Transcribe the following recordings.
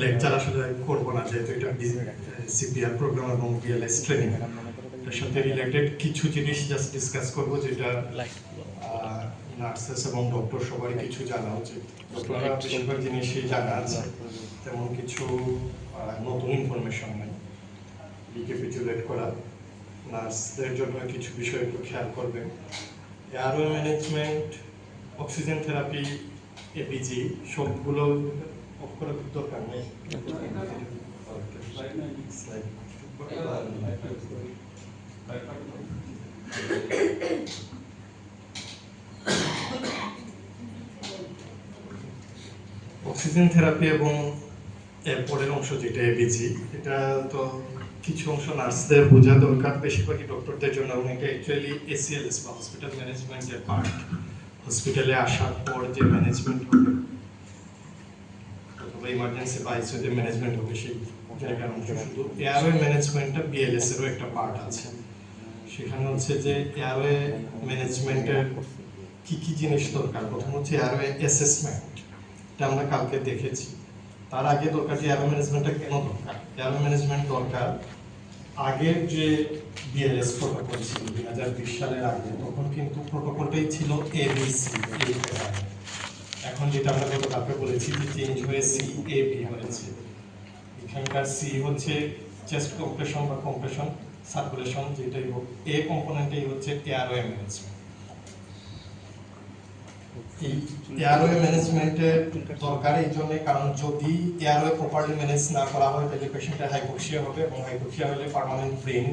Lecture আসলে করব না, যেহেতু এটা সিপিআর প্রোগ্রাম এবং বিএলএস ট্রেনিং, এর সাথে রিলেটেড কিছু জিনিস জাস্ট ডিসকাস করব, যেটা নার্সেস এবং ডক্টর সবাই কিছু জানা উচিত। ডক্টররা বেশিরভাগ জিনিসই জানা আছে, তেমন কিছু নতুন ইনফরমেশন নেই। রিক্যাপিচুলেট করা, নার্সদের জন্য কিছু বিষয় একটু খেয়াল করবেন। Airway management, oxygen therapy, APG সবগুলো অফ করার দরকার নেই। অক্সিজেন থেরাপি এবং এরপরের অংশ যেটা এপিজি, এটা তো কিছু অংশ নার্সদের বোঝা দরকার, বেশিরভাগই ডক্টরদের জন্য, এবং এটা অ্যাকচুয়ালি এসিএলএস বা হসপিটাল ম্যানেজমেন্টের পার্ট। হসপিটালে আসার পর যে ম্যানেজমেন্ট হবে অথবা ইমার্জেন্সি বা আইসিইউতে ম্যানেজমেন্ট হবে, সেই জায়গার অংশ শুধু এয়ারওয়ে ম্যানেজমেন্টটা বিএলএস এরও একটা পার্ট আছে। সেখানে হচ্ছে যে এয়ারওয়ে ম্যানেজমেন্টের কি কি জিনিস দরকার। প্রথম হচ্ছে এয়ারওয়ে অ্যাসেসমেন্ট, এটা আমরা কালকে দেখেছি। তার আগে দরকার যে এয়ারওয়ে ম্যানেজমেন্টটা কেন দরকার। এয়ারওয়ে ম্যানেজমেন্ট দরকার আগের যে বিএলএস প্রোটোকল ছিল 2020 সালের আগে, তখন কিন্তু প্রোটোকলটাই ছিল এবিসি। এখন যেটা আমরা গতকালকে বলেছি যে চেঞ্জ হয়ে সিএবি হয়েছে। এখানকার সি হচ্ছে চেস্ট কম্প্রেশন বা কম্প্রেশন সার্কুলেশন, যেটাই হোক। এ কম্পোনেন্টই হচ্ছে এয়ারওয়ে ম্যানেজমেন্ট। এই এয়ারওয়ে ম্যানেজমেন্টের দরকার এই জন্য, কারণ যদি এয়ারওয়ে প্রপারলি ম্যানেজ না করা হয় তাহলে পেশেন্টের হাইপোক্সিয়া হবে, এবং হাইপোক্সিয়া হলে পার্মানেন্ট ব্রেন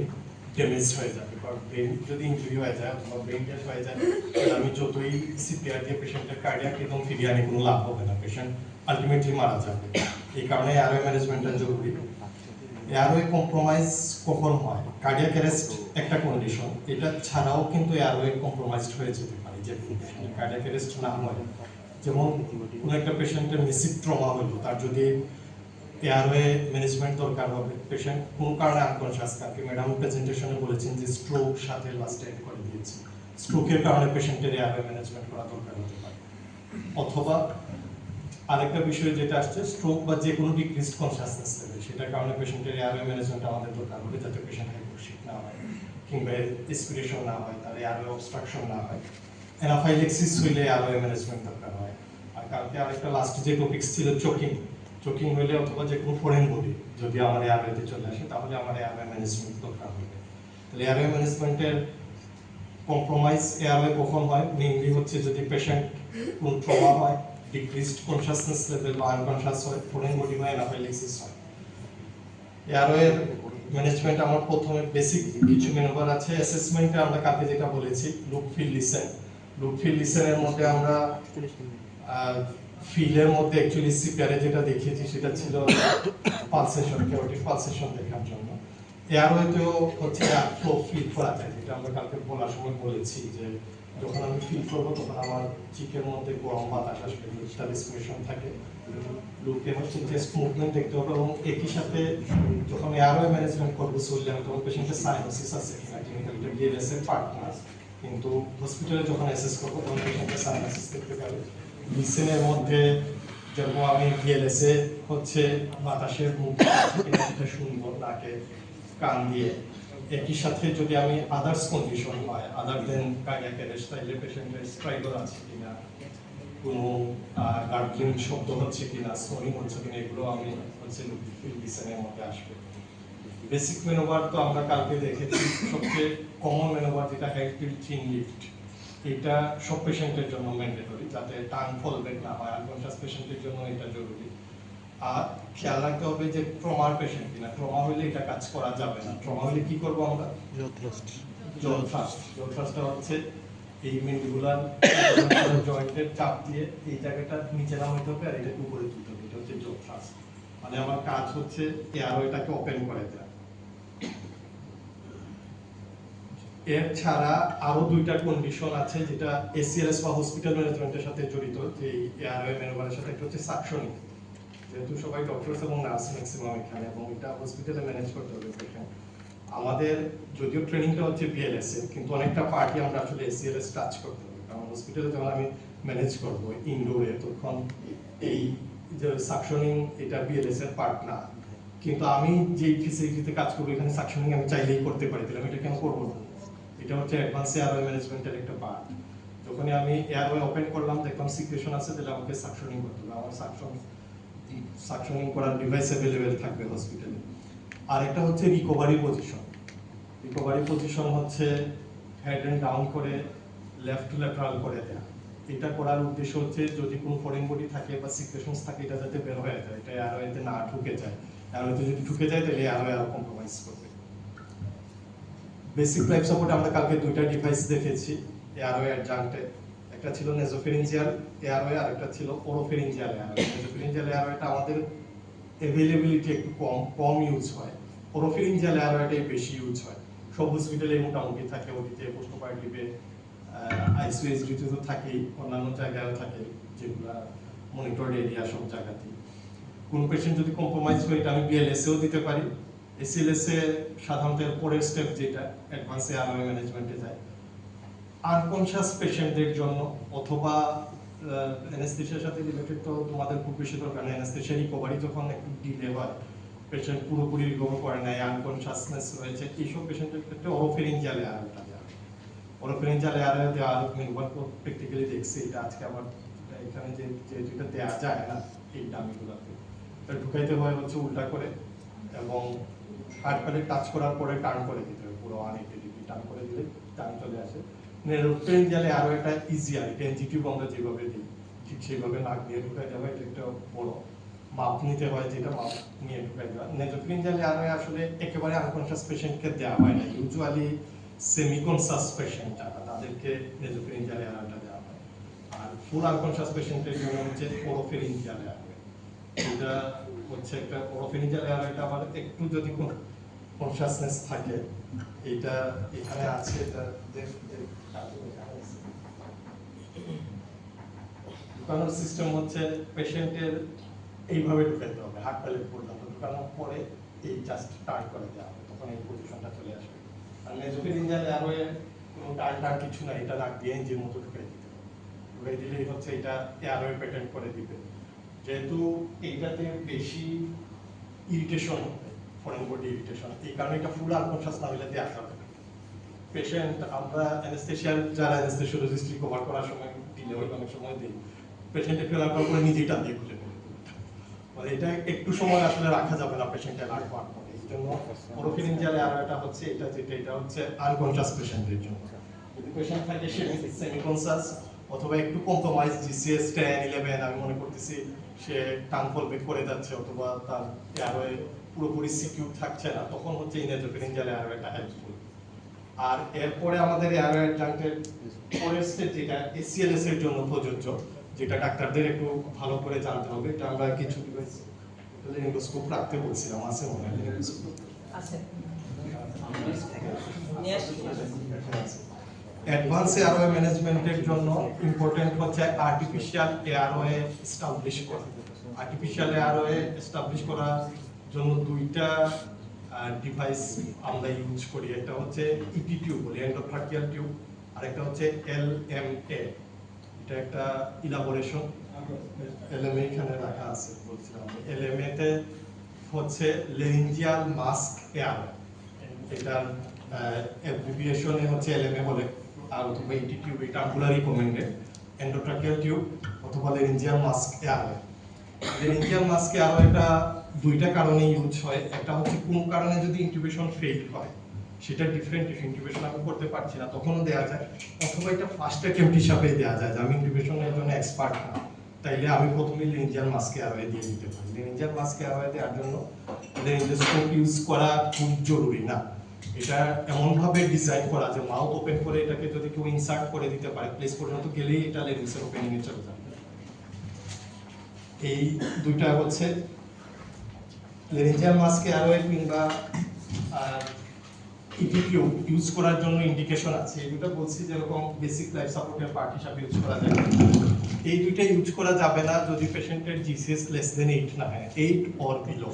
ড্যামেজ হয়ে যাবে। কারণ ব্রেন যদি ইনজুরি হয়ে যায় অথবা ব্রেন ড্যামেজ হয়ে যায়, তাহলে আমি যতই সিপিআর দিয়ে পেশেন্টের কার্ডিয়াক এবং ফিরিয়ানে কোনো লাভ হবে না, পেশেন্ট আলটিমেটলি মারা যাবে। এই কারণে এয়ারওয়ে ম্যানেজমেন্টটা জরুরি। এয়ারওয়ে কম্প্রোমাইজ কখন হয়? কার্ডিয়াক অ্যারেস্ট একটা কন্ডিশন, এটা ছাড়াও কিন্তু এয়ারওয়ে কম্প্রোমাইজড হয়ে যেতে পারে, যে কার্ডিয়াক অ্যারেস্ট না হয়। যেমন কোনো একটা পেশেন্টের মেসিভ ট্রমা হলো, তার যদি এয়ারওয়ে ম্যানেজমেন্ট দরকার হবে, পেশেন্ট কোনো কারণে আনকনশাস, কালকে ম্যাডাম প্রেজেন্টেশনে বলেছেন যে স্ট্রোক সাথে লাস্ট এড করে দিয়েছে, স্ট্রোকের কারণে পেশেন্টের এয়ারওয়ে ম্যানেজমেন্ট করা দরকার হতে পারে। অথবা আরেকটা বিষয় যেটা আসছে, স্ট্রোক বা যে কোনো ডিক্রিজড কনশাসনেস লেভেল, সেটার কারণে পেশেন্টের এয়ারওয়ে ম্যানেজমেন্ট আমাদের দরকার হবে, যাতে পেশেন্ট হাইপোক্সিক না হয় কিংবা এক্সপিরেশন না হয়, তার এয়ারওয়ে অবস্ট্রাকশন না হয়। অ্যানাফাইলেক্সিস হইলে এয়ারওয়ে ম্যানেজমেন্ট দরকার হয়। আর কালকে আরেকটা লাস্ট যে টপিকস ছিল চোকিং, চোকিং হইলে অথবা যে কোনো ফরেন বডি যদি আমার এয়ারওয়েতে চলে আসে, তাহলে আমার এয়ারওয়ে ম্যানেজমেন্ট দরকার হবে। তাহলে এয়ারওয়ে ম্যানেজমেন্টের কম্প্রোমাইজ এয়ারওয়ে কখন হয়? মেইনলি হচ্ছে যদি পেশেন্ট কোন ট্রমা হয়, ডিক্রিজড কনশাসনেস লেভেল বা আনকনশাস হয়, ফরেন বডি হয়, অ্যানাফাইলেক্সিস হয়। এয়ারওয়ে ম্যানেজমেন্ট আমার প্রথমে বেসিক কিছু ম্যানুভার আছে। অ্যাসেসমেন্টে আমরা কালকে যেটা বলেছি, look feel listen. Look feel লিসেনের মধ্যে আমরা ফিলের মধ্যে অ্যাকচুয়ালি সিপিআরে যেটা দেখিয়েছি সেটা ছিল পালসেশন, কেরোটিক পালসেশন দেখার জন্য। এয়ারওয়েতেও হচ্ছে ফ্লো ফিল করা যায়, যেটা আমরা কালকে বলার সময় বলেছি যে যখন আমি ফিল করবো তখন আমার চিকের মধ্যে গরম বাতাস আসবে, তার রেসপিরেশন থাকে। লুকে হচ্ছে চেস্ট মুভমেন্ট দেখতে হবে, এবং একই সাথে যখন এয়ারওয়ে ম্যানেজমেন্ট করবো চললে তখন পেশেন্টের সাইনোসিস আছে কিনা, ক্লিনিক্যাল বিএলএস এর পার্ট না, কিন্তু হসপিটালে যখন অ্যাসেস করবো তখন পেশেন্টের সাইনোসিস দেখতে পাবে। লিসেনের মধ্যে যেরকম আমি বিএলএস এ হচ্ছে বাতাসের মুভমেন্ট শুনবো নাকে কান দিয়ে, একই সাথে যদি আমি আদার্স কন্ডিশন হয় আদার দেন কার্ডিয়াক অ্যারেস্ট, তাইলে পেশেন্টের স্ট্রাইডার আছে কিনা, কোনো গার্গলিং শব্দ হচ্ছে কিনা, স্নোরিং হচ্ছে কিনা, এগুলো আমি হচ্ছে লিসেনের মধ্যে আসবে। বেসিক ম্যানুভার তো আমরা কালকে দেখেছি, সবচেয়ে কমন ম্যানুভার যেটা হেড টিল্ট চিন লিফট, এটা সব পেশেন্টের জন্য ম্যান্ডেটরি, যাতে টাং ফল ব্যাক না হয়। আনকনশাস পেশেন্টের জন্য এটা জরুরি। আর খেয়াল রাখতে হবে যে ট্রমার পেশেন্ট কিনা, ট্রমা হলে এটা কাজ করা যাবে না। ট্রমা হলে কি করবো আমরা? জল থ্রাস্টটা হচ্ছে এই মেন্ডিবুলার জয়েন্টের চাপ দিয়ে এই জায়গাটা নিচে নামাইতে হবে আর এটা উপরে তুলতে হবে, এটা হচ্ছে জল থ্রাস্ট। মানে আমার কাজ হচ্ছে এয়ারওয়েটাকে ওপেন করে দেওয়া। এর ছাড়া আরো দুইটা কন্ডিশন আছে যেটা এসিএলএস বা হসপিটাল ম্যানেজমেন্টের সাথে জড়িত, যে এয়ারওয়ে ম্যানুভারের সাথে। একটা হচ্ছে সাকশনিং, যেহেতু সবাই ডক্টরস এবং নার্স ম্যাক্সিমাম এখানে, এবং এটা হসপিটালে ম্যানেজ করতে হবে পেশেন্ট। আমাদের যদিও ট্রেনিংটা হচ্ছে বিএলএস এ, কিন্তু অনেকটা পার্টি আমরা আসলে এসিএলএস টাচ করতে হবে, কারণ হসপিটালে যখন আমি ম্যানেজ করব ইনডোরে, তখন এই যে সাকশনিং এটা বিএলএস এর পার্ট না, কিন্তু আমি যে ফেসিলিটিতে কাজ করবো এখানে সাকশনিং আমি চাইলেই করতে পারি, তাহলে আমি এটা কেন করবো না? এটা হচ্ছে অ্যাডভান্স এয়ারওয়ে ম্যানেজমেন্টের একটা পার্ট। যখনই আমি এয়ারওয়ে ওপেন করলাম দেখলাম সিকুয়েশন আছে, তাহলে আমাকে সাকশনিং করতে হবে। আমার সাকশনিং করার ডিভাইস অ্যাভেলেবেল থাকবে হসপিটালে। আর একটা হচ্ছে রিকভারি পজিশন। রিকভারি পজিশন হচ্ছে হেড এন্ড ডাউন করে লেফট টু ল্যাটারাল করে দেয়া। এটা করার উদ্দেশ্য হচ্ছে যদি কোনো ফরেন বডি থাকে বা সিকুয়েশনস থাকে এটা যাতে বের হয়ে যায়, এটা এয়ারওয়েতে না ঢুকে যায়। এয়ারওয়েতে যদি ঢুকে যায় তাহলে এয়ারওয়ে আরো কম্প্রোমাইজ করবে। বেসিক লাইফ সাপোর্টে আমরা কালকে দুইটা ডিভাইস দেখেছি এয়ারওয়ে অ্যাডজাংক্টে, একটা ছিল নেজোফেরিঞ্জিয়াল এয়ারওয়ে আর একটা ছিল ওরোফেরিঞ্জিয়াল এয়ারওয়ে। নেজোফেরিঞ্জিয়াল এয়ারওয়েটা আমাদের অ্যাভেলেবিলিটি একটু কম ইউজ হয়, ওরোফেরিঞ্জিয়াল এয়ারওয়েটাই বেশি ইউজ হয়। সব হসপিটালে মোটামুটি থাকে, ওটিতে পোস্টোপারেটিভে আইসিইউএসডিতে তো থাকেই, অন্যান্য জায়গায়ও থাকে যেগুলো মনিটরড এরিয়া সব জায়গাতেই। কোন পেশেন্ট যদি কম্প্রোমাইজ হয় এটা আমি বিএলএসেও দিতে পারি। এসিএলএস এ সাধারণত পরের স্টেপ যেটা অ্যাডভান্স এয়ারওয়ে ম্যানেজমেন্টে যায় আনকনশাস পেশেন্টদের জন্য, অথবা অ্যানেস্থেশিয়ার সাথে রিলেটেড তো তোমাদের খুব বেশি দরকার নেই। অ্যানেস্থেশিয়া রিকভারি যখন একটু ডিলে হয়, পেশেন্ট পুরোপুরি রিকভার করে নাই, আনকনশাসনেস রয়েছে, এইসব পেশেন্টের ক্ষেত্রে ওরোফেরিঞ্জিয়াল এয়ারওয়েটা দেওয়া। ওরোফেরিঞ্জিয়াল এয়ারওয়ে দেওয়া আমি প্র্যাকটিক্যালি দেখছি, এটা আজকে আবার এখানে যে যেটা দেওয়া যায় না এই ডামিগুলোতে, ঢুকাইতে হয় হচ্ছে উল্টা করে এবং হার্ট প্যাডে টাচ করার পরে টার্ন করে দিতে হবে, পুরো 180 ডিগ্রি টার্ন করে দিলে টার্ন চলে আসে। নেরোফেরিঞ্জিয়ালে আরো একটা ইজিয়ার, এটা এনজিটিউব আমরা যেভাবে দিই ঠিক সেইভাবে নাক দিয়ে ঢুকাই দেওয়া, এটা একটা বড় মাপ নিতে হয়, যেটা মাপ নিয়ে ঢুকাই দেওয়া। নেজোফেরিঞ্জিয়ালে আরো আসলে একেবারে আনকনশাস পেশেন্টকে দেওয়া হয় না, ইউজুয়ালি সেমিকনশাস পেশেন্ট যারা তাদেরকে নেজোফেরিঞ্জিয়ালে আরোটা দেওয়া হয়। আর ফুল আনকনশাস পেশেন্টের জন্য হচ্ছে ওরোফেরিঞ্জিয়ালে আরো, এটা হচ্ছে একটা ওরোফেরিঞ্জিয়াল এয়ারওয়েটা আবার একটু যদি কোনো কনশাসনেস থাকে, এটা এখানে আছে, এটা ঢুকানোর সিস্টেম হচ্ছে পেশেন্টের এইভাবে ঢুকাইতে হবে, হাত প্যালেট পর্যন্ত ঢুকানোর পরে এই জাস্ট টার্ন করে দেওয়া হবে, তখন এই পজিশনটা চলে আসবে। আর নেজোফেরিঞ্জিয়াল এয়ারওয়ে কোনো টার্ন কিছু না, এটা নাক দিয়ে যে মতো ঢুকাই দিতে হবে, ঢুকাই দিলেই হচ্ছে এটা এয়ারওয়ে প্যাটার্ন করে দিবে। যেহেতু এইটাতে বেশি ইরিটেশন হবে, ফরেন বডি ইরিটেশন, এই কারণে এটা ফুল আনকনশাস না হলে দেওয়া যাবে না। পেশেন্ট আমরা অ্যানেস্থেশিয়ার যারা অ্যানেস্থেশিওলজিস্ট রিকভার করার সময় দিলে হয় অনেক সময় দিই, পেশেন্টে ফেরার পর করে নিজেই টান দিয়ে খুলে ফেলে, মানে এটা একটু সময় আসলে রাখা যাবে না পেশেন্টের রাখবার পরে। এই জন্য ওরোফেরিঞ্জিয়াল এয়ারওয়েটা হচ্ছে এটা, যেটা এটা হচ্ছে আনকনশাস পেশেন্টের জন্য। যদি পেশেন্ট থাকে সে সেমিকনশাস অথবা একটু কম্প্রোমাইজ জিসিএস 10, 11 আমি মনে করতেছি সে টান ফলবেক করে যাচ্ছে, অথবা তার এয়ারওয়ে পুরোপুরি সিকিউর থাকছে না, তখন হচ্ছে নেজোফেরিঞ্জিয়াল এয়ারওয়েটা হেল্পফুল। আর এরপরে আমাদের এয়ারওয়ে অ্যাডজাংক্টের পরের স্টেজ যেটা এসিএলএস এর জন্য প্রযোজ্য, যেটা ডাক্তারদের একটু ভালো করে জানতে হবে। এটা আমরা কিছু ডিভাইস লেরিঙ্গোস্কোপ রাখতে বলছিলাম, আছে মনে হয় লেরিঙ্গোস্কোপ আছে। অ্যাডভান্স এয়ারওয়ে ম্যানেজমেন্টের জন্য ইম্পর্টেন্ট হচ্ছে আর্টিফিশিয়াল এয়ারওয়ে এস্টাবলিশ করা। আর্টিফিশিয়াল এয়ারওয়ে এস্টাবলিশ করার জন্য দুইটা ডিভাইস আমরা ইউজ করি, একটা হচ্ছে ইটি টিউব বলি, এন্ডোট্রাকিয়াল টিউব, আর একটা হচ্ছে এলএমএ। এটা একটা ইলাবোরেশন, এলএমএ এখানে রাখা আছে বলছিলাম। এলএমএ তে হচ্ছে লেরিঞ্জিয়াল মাস্ক এয়ারওয়ে, এটার অ্যাব্রিভিয়েশনে হচ্ছে এলএমএ বলে, আর অথবা ইটি টিউব, এটা আমরা রিকমেন্ডেড। এন্ডোট্রাকিয়াল টিউব অথবা লেরিঞ্জিয়াল মাস্ক এয়ারওয়ে। লেরিঞ্জিয়াল মাস্ক এয়ারওয়েটা দুইটা কারণে ইউজ হয়। একটা হচ্ছে কোনো কারণে যদি ইনটিউবেশন ফেল হয়, সেটা ডিফারেন্ট, ইনটিউবেশন আমি করতে পারছি না তখনও দেওয়া যায়, অথবা এটা ফার্স্ট অ্যাটেম্পট হিসাবে দেওয়া যায় যে আমি ইনটিউবেশনের জন্য এক্সপার্ট না, তাইলে আমি প্রথমে লেরিঞ্জিয়াল মাস্ক এয়ারওয়ে দিয়ে দিতে পারি। লেরিঞ্জিয়াল মাস্ক এয়ারওয়ে দেওয়ার জন্য লেরিঞ্জোস্কোপ ইউজ করা খুব জরুরি না, এটা এমনভাবে ডিজাইন করা যে মাউথ ওপেন করে এটাকে যদি কেউ ইনসার্ট করে দিতে পারে, প্লেস পর্যন্ত গেলেই এটা লেরিংসের ওপেনিং এ চলে যাবে। এই দুইটা হচ্ছে লেরিঞ্জিয়াল মাস্ক এয়ারওয়ে কিংবা ইটিকিউ ইউজ করার জন্য ইন্ডিকেশন আছে। এই দুটো বলছি যেরকম বেসিক লাইফ সাপোর্টের পার্ট হিসাবে ইউজ করা যায়। এই দুইটা ইউজ করা যাবে না যদি পেশেন্টের জিসিএস লেস দেন 8 না হয়, 8 অর বিলো।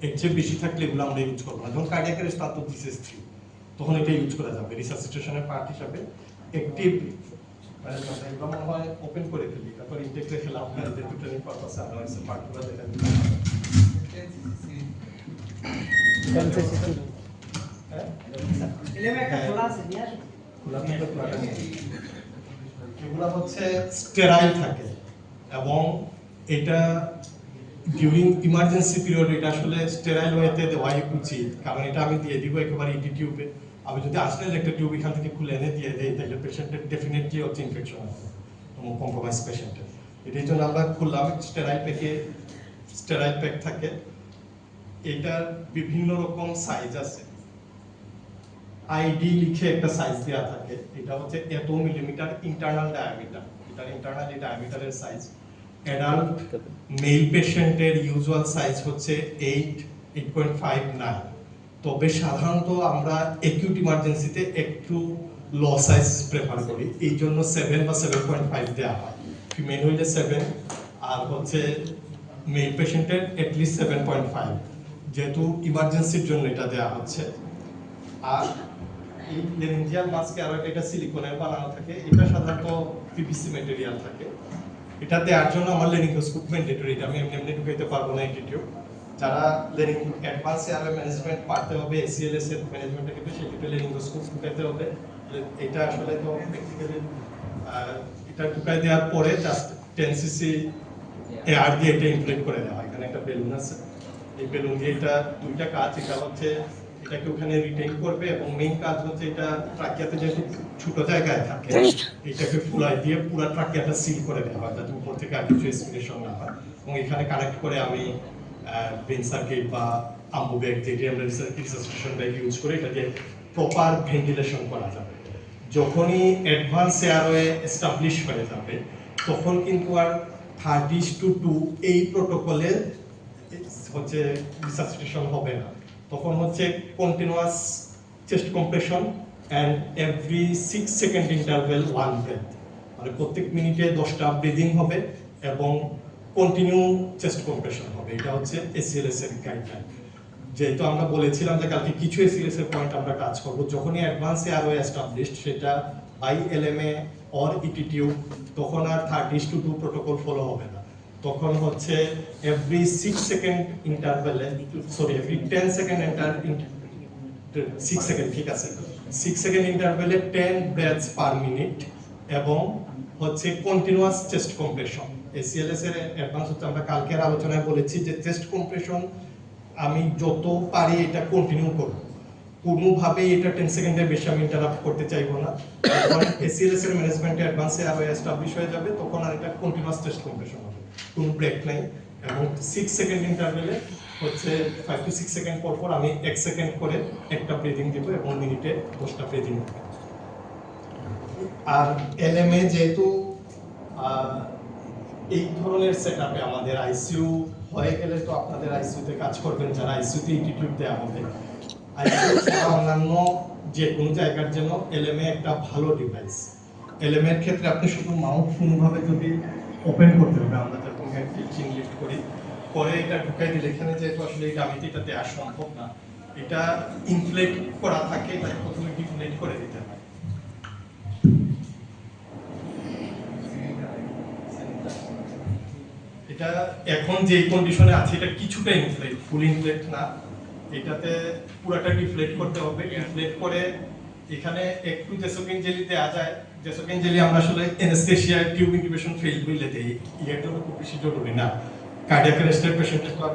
এর চেয়ে বেশি থাকলে এগুলো আমরা ইউজ করবো না। যখন কার্ডিয়াক অ্যারেস্ট তার তো জিসিএস 3, তখন এটা ইউজ করা যাবে রিসাসিটেশনের পার্ট হিসাবে। অ্যাক্টিভ মানে এগুলো মনে হয় ওপেন করে ফেলি, তারপর ইনটেক রেখে লাভ নাই, যেহেতু ট্রেনিং পারপাসে আমরা হচ্ছে পার্টগুলো দেখা দিই। এগুলা হচ্ছে স্টেরাইল থাকে এবং এটা ডিউরিং ইমার্জেন্সি পিরিয়ড এটা আসলে স্টেরাইল ওয়েতে দেওয়াই উচিত, কারণ এটা আমি দিয়ে দিব একেবারে ইডি টিউবে। আমি যদি আসলে একটা টিউব এখান থেকে খুলে এনে দিয়ে দিই তাহলে পেশেন্টের ডেফিনেটলি হচ্ছে ইনফেকশন হবে এবং কম্প্রোমাইজ পেশেন্টের। এটার জন্য আমরা খুললাম স্টেরাইল প্যাকে, স্টেরাইল প্যাক থাকে। এটার বিভিন্ন রকম সাইজ আছে, আইডি লিখে একটা সাইজ দেওয়া থাকে। এটা হচ্ছে এত মিলিমিটার ইন্টারনাল ডায়ামিটার, এটার ইন্টারনাল ডায়ামিটারের সাইজ। অ্যাডাল্ট মেল পেশেন্টের ইউজুয়াল সাইজ হচ্ছে 8.59। তবে সাধারণত আমরা অ্যাকিউট ইমার্জেন্সিতে একটু লো সাইজ প্রেফার করি, এই জন্য 7 বা 7.5 দেওয়া হয়। ফিমেল হইলে 7 আর হচ্ছে মেল পেশেন্টের অ্যাটলিস্ট 7.5, যেহেতু ইমার্জেন্সির জন্য এটা দেওয়া হচ্ছে। আর এই লেরিঞ্জিয়াল মাস্কে আরো এটা সিলিকনের বানানো থাকে, এটা সাধারণত পিভিসি ম্যাটেরিয়াল থাকে। এটা দেওয়ার জন্য আমার লেরিঙ্গোস্কোপ ম্যান্ডেটরি, এটা আমি এমনি ঢুকাইতে পারবো না অ্যাটিটিউড। যারা অ্যাডভান্স এয়ারওয়ে ম্যানেজমেন্ট পারতে হবে, এসিএলএস এর ম্যানেজমেন্টের ক্ষেত্রে সেক্ষেত্রে লেরিঙ্গোস্কোপ ঢুকাইতে হবে। এটা আসলে তো প্র্যাকটিক্যালি এটা ঢুকাই দেওয়ার পরে জাস্ট 10 সিসি এয়ার দিয়ে এটা ইনফ্লেট করে দেওয়া হয়। এখানে একটা বেলুন আছে, এই বেলুন দিয়ে এটা দুইটা কাজ, এটা হচ্ছে এটাকে ওখানে রিটেইন করবে এবং মেইন কাজ হচ্ছে এটা ট্রাকিয়াতে যেহেতু ছোট জায়গায় থাকে এটাকে ফুলাই দিয়ে পুরো ট্রাকিয়াটা সিল করে দেওয়া হয় যাতে উপর থেকে আর কিছু এক্সপিরেশন না হয়। এবং এখানে কানেক্ট করে আমি ব্রেন সার্কিট বা আম্বু ব্যাগ যেটি আমরা রিসার্সিটেশন ব্যাগ ইউজ করে এটা দিয়ে প্রপার ভেন্টিলেশন করা যাবে। যখনই অ্যাডভান্স এয়ারওয়ে এস্টাবলিশ হয়ে যাবে তখন কিন্তু আর 30:2 এই প্রোটোকলে হচ্ছে রিসার্সিটেশন হবে না, তখন হচ্ছে continuous chest compression and every 6 second interval 1 breath, মানে প্রত্যেক মিনিটে 10টা ব্রিদিং হবে এবং কন্টিনিউ চেস্ট কম্প্রেশন হবে। এটা হচ্ছে এসিএলএস এর গাইডলাইন। যেহেতু আমরা বলেছিলাম যে কালকে কিছু এসিএলএস এর পয়েন্ট আমরা কাজ করব, যখনই অ্যাডভান্স এয়ারওয়ে এস্টাবলিশড সেটা বাই এলএমএ অর ইটিটিউ, তখন আর 30:2 প্রোটোকল ফলো হবে না, তখন হচ্ছে এভরি 6 সেকেন্ড ইন্টারভেলে, সরি এভরি 10 সেকেন্ড 6 সেকেন্ড, ঠিক আছে, 6 সেকেন্ড ইন্টারভেলে 10 ব্রেথস পার মিনিট এবং হচ্ছে কন্টিনিউয়াস চেস্ট কম্প্রেশন। এসিএলএস এর অ্যাডভান্স হচ্ছে আমরা কালকের আলোচনায় বলেছি যে চেস্ট কম্প্রেশন আমি যত পারি এটা কন্টিনিউ করব, কোনোভাবে এটা 10 সেকেন্ডের বেশি আমি ইন্টারাপ্ট করতে চাইবো না। যখন এসিএলএস এর ম্যানেজমেন্টে অ্যাডভান্সে আরো এস্টাবলিশ হয়ে যাবে তখন আর এটা কন্টিনিউয়াস চেস্ট কম্প্রেশন হবে, কোনো ব্রেক নাই। এবং 6 সেকেন্ড ইন্টারভেলে হচ্ছে 5 to 6 সেকেন্ড পর পর আমি 1 সেকেন্ড করে একটা ব্রিদিং দিব এবং মিনিটে 10টা ব্রিদিং হবে। আর এলএমএ যেহেতু এই ধরনের সেটআপে আমাদের আইসিইউ হয়ে গেলে তো আপনাদের আইসিইউতে কাজ করবেন যারা আইসিইউতে ইনস্টিটিউট দেওয়া হবে, আইসিইউ ছাড়া অন্যান্য যে কোনো জায়গার জন্য এলএমএ একটা ভালো ডিভাইস। এলএমএ এর ক্ষেত্রে আপনি শুধু মাউথ কোনোভাবে যদি ওপেন করতে হবে, আমরা যেরকম টিচিং লিফট করি পরে এটা ঢুকাই দিলে এখানে যেহেতু আসলে এই ডামিতে এটা দেওয়া সম্ভব না, এটা ইনফ্লেট করা থাকে, এটা প্রথমে ডিফ্লেট করে দিতে হয়। এটা এখন যে কন্ডিশনে আছে এটা কিছুটা ইনফ্লেট, ফুল ইনফ্লেট না, এটাতে পুরোটা ডিফ্লেট করতে হবে। ইনফ্লেট করে এখানে একটু জেসোকিন জেলি দেওয়া যায়, জেসোকিন জেলি আমরা আসলে অ্যানেস্থেসিয়া টিউব ইনটিউবেশন ফেল হইলে দেই, এটা খুব বেশি জরুরি না। কার্ডিয়াক অ্যারেস্টের পেশেন্টের তো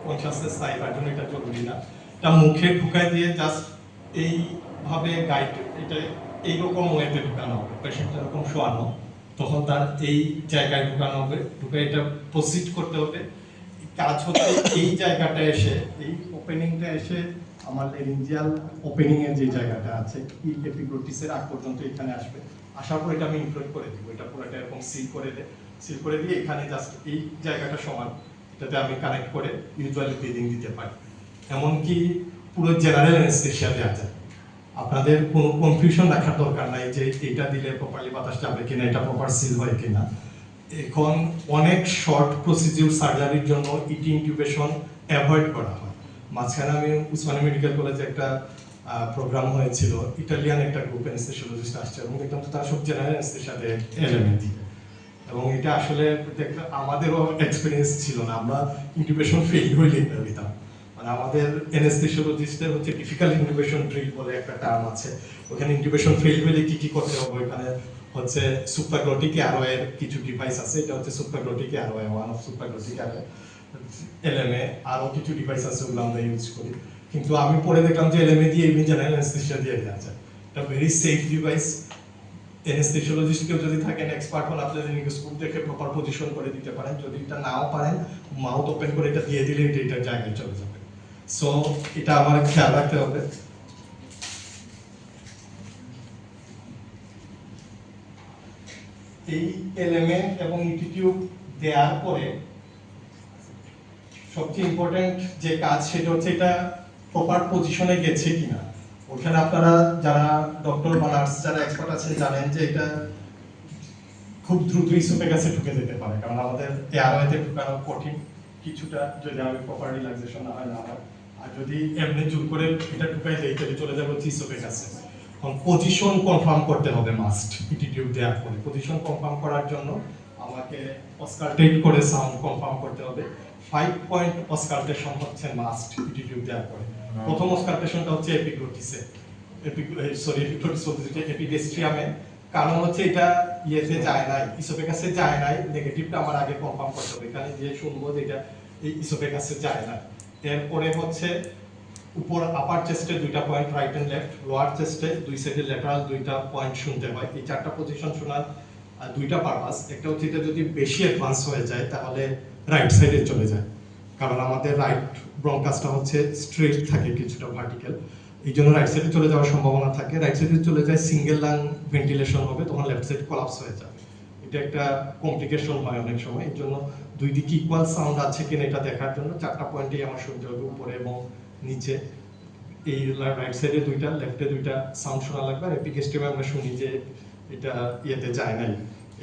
কনশাসনেস নাই, তার জন্য এটা জরুরি না। এটা মুখে ঢুকাই দিয়ে জাস্ট এইভাবে গাইড, এটা এইরকম ওয়েতে ঢুকানো হবে, পেশেন্ট এরকম শোয়ানো, তখন তার এই জায়গায় ঢুকানো হবে, ঢুকে এটা প্রসিড করতে হবে। কাজ হচ্ছে এই জায়গাটা এসে, এই ওপেনিংটা এসে আমার লেরিঞ্জিয়াল ওপেনিং এর যে জায়গাটা আছে এই এপিগ্লোটিসের আগ পর্যন্ত এখানে আসবে, আসার পর এটা আমি ইনফ্লেট করে দিব, এটা পুরোটা এরকম সিল করে দিয়ে এখানে জাস্ট এই জায়গাটা সমান, এটাতে আমি কানেক্ট করে ইউজুয়ালি ব্রিদিং দিতে পারি। এমনকি পুরো জেনারেল অ্যানেস্থেসিয়া দেওয়া যায়, আপনাদের কোনো কনফিউশন রাখার দরকার নাই যে এটা দিলে প্রপারলি বাতাস যাবে কিনা, এটা প্রপার সিল হয় কিনা। এখন অনেক শর্ট প্রসিডিউর সার্জারির জন্য ইটি ইনটিউবেশন অ্যাভয়েড করা হয়। মাঝখানে আমি উসমানী মেডিকেল কলেজে একটা প্রোগ্রাম হয়েছিল, ইটালিয়ান একটা গ্রুপ অ্যানেস্থেসিওলজিস্ট আসছে এবং দেখলাম তো তারা সব জেনারেল অ্যানেস্থেসিয়াতে এলএমএ দিয়ে, এবং এটা আসলে আমাদেরও এক্সপিরিয়েন্স ছিল না, আমরা ইনকিউবেশন ফেল হইলে দিতাম। মানে আমাদের অ্যানেস্থেসিওলজিস্টের হচ্ছে ডিফিকাল্ট ইনকিউবেশন ড্রিল বলে একটা টার্ম আছে, ওখানে ইনকিউবেশন ফেল হইলে কি কি করতে হবে, ওখানে হচ্ছে সুপ্রাগ্লটিক অ্যারোয়ের কিছু ডিভাইস আছে, এটা হচ্ছে supraglottic airway, one of supraglottic airway, LMA, আরও কিছু ডিভাইস আছে ওগুলো আমরা ইউজ করি। কিন্তু আমি পরে দেখলাম যে এলএমএ দিয়ে ইভেন জেনারেল অ্যানেস্থেসিয়া দিয়ে দেওয়া যায়, এটা ভেরি সেফ ডিভাইস। অ্যানেস্থেসিওলজিস্ট কেউ যদি থাকেন এক্সপার্ট হন, আপনি ইন্ডোস্কোপ দেখে প্রপার পজিশন করে দিতে পারেন, যদি এটা নাও পারেন মাউথ ওপেন করে এটা দিয়ে দিলে এটা এটার জায়গায় চলে যাবে। সো এটা আমার খেয়াল রাখতে হবে। এই এলএমএ এবং ইটি টিউব দেওয়ার পরে সবচেয়ে ইম্পর্টেন্ট যে কাজ সেটা হচ্ছে এটা প্রপার পজিশনে গেছে কিনা। ওখানে আপনারা যারা ডক্টর বা নার্স যারা এক্সপার্ট আছেন জানেন যে এটা খুব দ্রুত ইসোফেগাসে ঢুকে যেতে পারে, কারণ আমাদের এয়ারওয়েতে ঢুকানো কঠিন কিছুটা, যদি আমি প্রপার রিল্যাক্সেশন না হয় না হয়, আর যদি এমনি জোর করে এটা ঢুকাই দেয় তাহলে চলে যাবে হচ্ছে ইসোফেগাসে। পজিশন কনফার্ম করতে হবে মাস্ট, ইটি টিউব দেওয়ার পরে পজিশন কনফার্ম করার জন্য আমাকে অস্কালটেট করে সাউন্ড কনফার্ম করতে হবে। 5 পয়েন্ট অস্কালটেশন হচ্ছে মাস্ট ইটি টিউব দেওয়ার পরে। প্রথম অস্কালটেশনটা হচ্ছে এপিগ্লোটিসে, এপিগ্লোটিস বলতে এপিগেস্ট্রিয়ামে, কারণ হচ্ছে এটা ইয়েতে যায় নাই, ইসোফেগাসে যায় নাই, নেগেটিভটা আমার আগে কনফার্ম করতে হবে, এখানে যে শুনবো যে এটা এই ইসোফেগাসে যায় না। এরপরে হচ্ছে উপর আপার চেস্টে 2টা point right and left, lower চেস্টে 2 সাইডে ল্যাটারাল 2টা পয়েন্ট শুনতে হয়। এই 4টা পজিশন শোনার 2টা পারপাস, একটা হচ্ছে এটা যদি বেশি অ্যাডভান্স হয়ে যায় তাহলে রাইট সাইডে চলে যায়, কারণ আমাদের রাইট ব্রঙ্কাসটা হচ্ছে স্ট্রেট থাকে কিছুটা ভার্টিক্যাল, এই জন্য রাইট সাইডে চলে যাওয়ার সম্ভাবনা থাকে। রাইট সাইডে চলে যায় সিঙ্গেল লাং ভেন্টিলেশন হবে, তখন লেফট সাইড কোলাপস হয়ে যাবে, এটা একটা কমপ্লিকেশন হয় অনেক সময়। এর জন্য দুই দিকে ইকুয়াল সাউন্ড আছে কিনা এটা দেখার জন্য 4টা পয়েন্টই আমার শুনতে হবে, উপরে এবং নিচে। এই রাইট সাইডে 2টা, লেফটে 2টা সাউন্ড শোনা লাগবে। আর এপিগেস্ট্রিয়ামে আমরা শুনি যে এটা ইয়েতে যায় নাই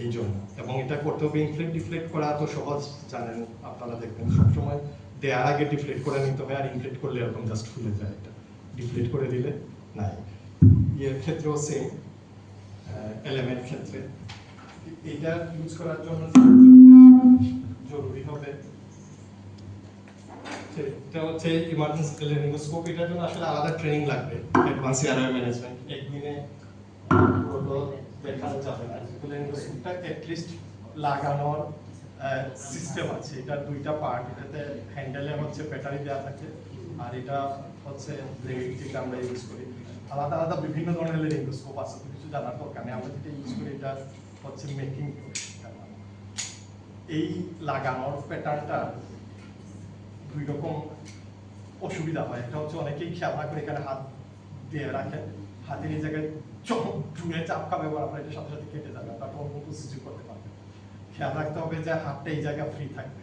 এই জন্য, এবং এটা করতে হবে। ইনফ্লেক্ট ডিফ্লেক্ট করা তো সহজ, জানেন আপনারা, দেখবেন সবসময় দেওয়ার আগে ডিফ্লেক্ট করে নিতে হয়, আর ইনফ্লেক্ট করলে এরকম জাস্ট ফুলে যায়, এটা ডিফ্লেক্ট করে দিলে নাই। ইয়ের ক্ষেত্রেও সেম, এলিমেন্ট ক্ষেত্রে এটা ইউজ করার জন্য জরুরি হবে এটা হচ্ছে ইমার্জেন্সি টেলিস্কোপ। এটার জন্য আসলে আলাদা ট্রেনিং লাগবে, অ্যাডভান্স এয়ারওয়ে ম্যানেজমেন্ট, একদিনে পুরো দেখানো যাবে না। টেলিস্কোপটা অ্যাটলিস্ট লাগানোর সিস্টেম আছে, এটা 2টা পার্ট, এটাতে হ্যান্ডেলে হচ্ছে ব্যাটারি দেওয়া থাকে, আর এটা হচ্ছে ব্লেড যেটা আমরা ইউজ করি। আলাদা আলাদা বিভিন্ন ধরনের টেলিস্কোপ আছে, কিছু জানার দরকার নেই, আমরা যেটা ইউজ করি এটা হচ্ছে মেকিং। এই লাগানোর প্যাটার্নটা 2 রকম অসুবিধা হয়। একটা হচ্ছে অনেকেই খেয়াল না করে এখানে হাত দিয়ে রাখে, হাতের এই জায়গায় জুড়ে চাপ খাবে, আপনার এটা সাথে সাথে কেটে যাবে, তারপর অন্য প্রসিডিউর করতে পারবে। খেয়াল রাখতে হবে যে হাতটা এই জায়গা ফ্রি থাকবে,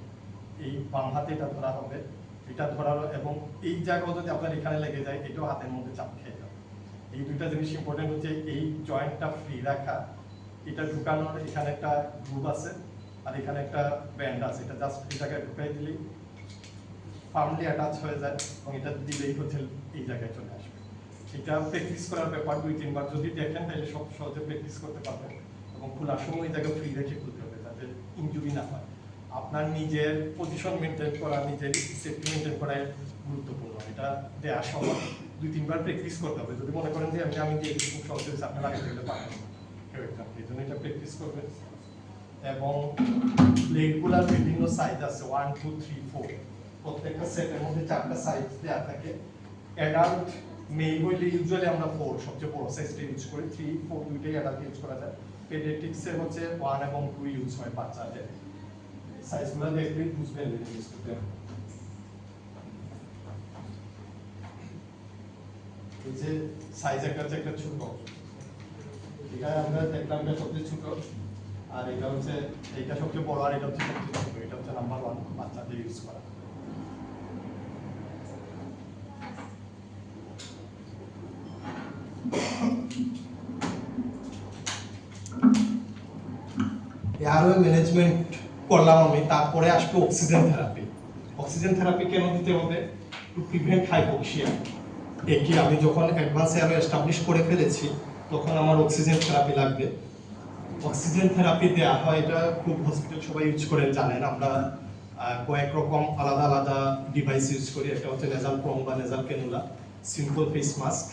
এই বাম হাতে এটা ধরা হবে, এটা ধরার, এবং এই জায়গাও যদি আপনার এখানে লেগে যায় এটাও হাতের মধ্যে চাপ খেয়ে যাবে। এই 2টা জিনিস ইম্পর্টেন্ট হচ্ছে, এই জয়েন্টটা ফ্রি রাখা, এটা ঢুকানোর এখানে একটা গ্রুভ আছে, আর এখানে একটা ব্যান্ড আছে, এটা জাস্ট এই জায়গায় ঢুকাই দিলেই ফার্মলি অ্যাটাচ হয়ে যায়, এবং এটা দিলেই হচ্ছে এই জায়গায় চলে আসবে। এটা প্র্যাকটিস করার ব্যাপার, 2-3 বার যদি দেখেন তাহলে সব সহজে প্র্যাকটিস করতে পারবেন, এবং খোলার সময় এই জায়গা ফ্রি রেখে খুলতে হবে যাতে ইনজুরি না হয়। আপনার নিজের পজিশন মেনটেন করা, নিজের সেফটি মেনটেন করা গুরুত্বপূর্ণ। এটা দেওয়ার সময় 2-3 বার প্র্যাকটিস করতে হবে। যদি মনে করেন যে আমি দিয়ে খুব সহজ হয়েছে, আপনি লাগাতে গেলে পারবেন না, এই জন্য এটা প্র্যাকটিস করবেন। এবং প্লেটগুলার বিভিন্ন সাইজ আছে, 1, 2, 3, 4, প্রত্যেকটা সেটের মধ্যে 4টা সাইজ দেওয়া থাকে। অ্যাডাল্ট মেল হইলে ইউজুয়ালি আমরা 4 সবচেয়ে বড় সাইজটা ইউজ করি, 3, 4 দুইটাই অ্যাডাল্ট ইউজ করা যায়। পেডিয়াট্রিক্সে হচ্ছে 1 এবং 2 ইউজ হয় বাচ্চাদের। সাইজগুলো দেখলে বুঝবেন ইউজ করতে। এই যে সাইজ একটা ছোট, এটা আমরা দেখলাম এটা সবচেয়ে ছোট, আর এটা হচ্ছে এইটা সবচেয়ে বড়, আর এটা হচ্ছে সবচেয়ে ছোট। এটা হচ্ছে নাম্বার 1 বাচ্চাদের ইউজ করা। এয়ারওয়ে ম্যানেজমেন্ট করলাম আমি, তারপরে আসবে অক্সিজেন থেরাপি। অক্সিজেন থেরাপি কেন দিতে হবে? To prevent hypoxia. একই আমি যখন অ্যাডভান্স এয়ারওয়ে এস্টাবলিশ করে ফেলেছি তখন আমার অক্সিজেন থেরাপি লাগবে। অক্সিজেন থেরাপি দেওয়া হয়, এটা খুব হসপিটাল সবাই ইউজ করেন জানেন। আমরা কয়েক রকম আলাদা আলাদা ডিভাইস ইউজ করি। একটা হচ্ছে নেজাল প্রং বা nasal cannula, simple face mask,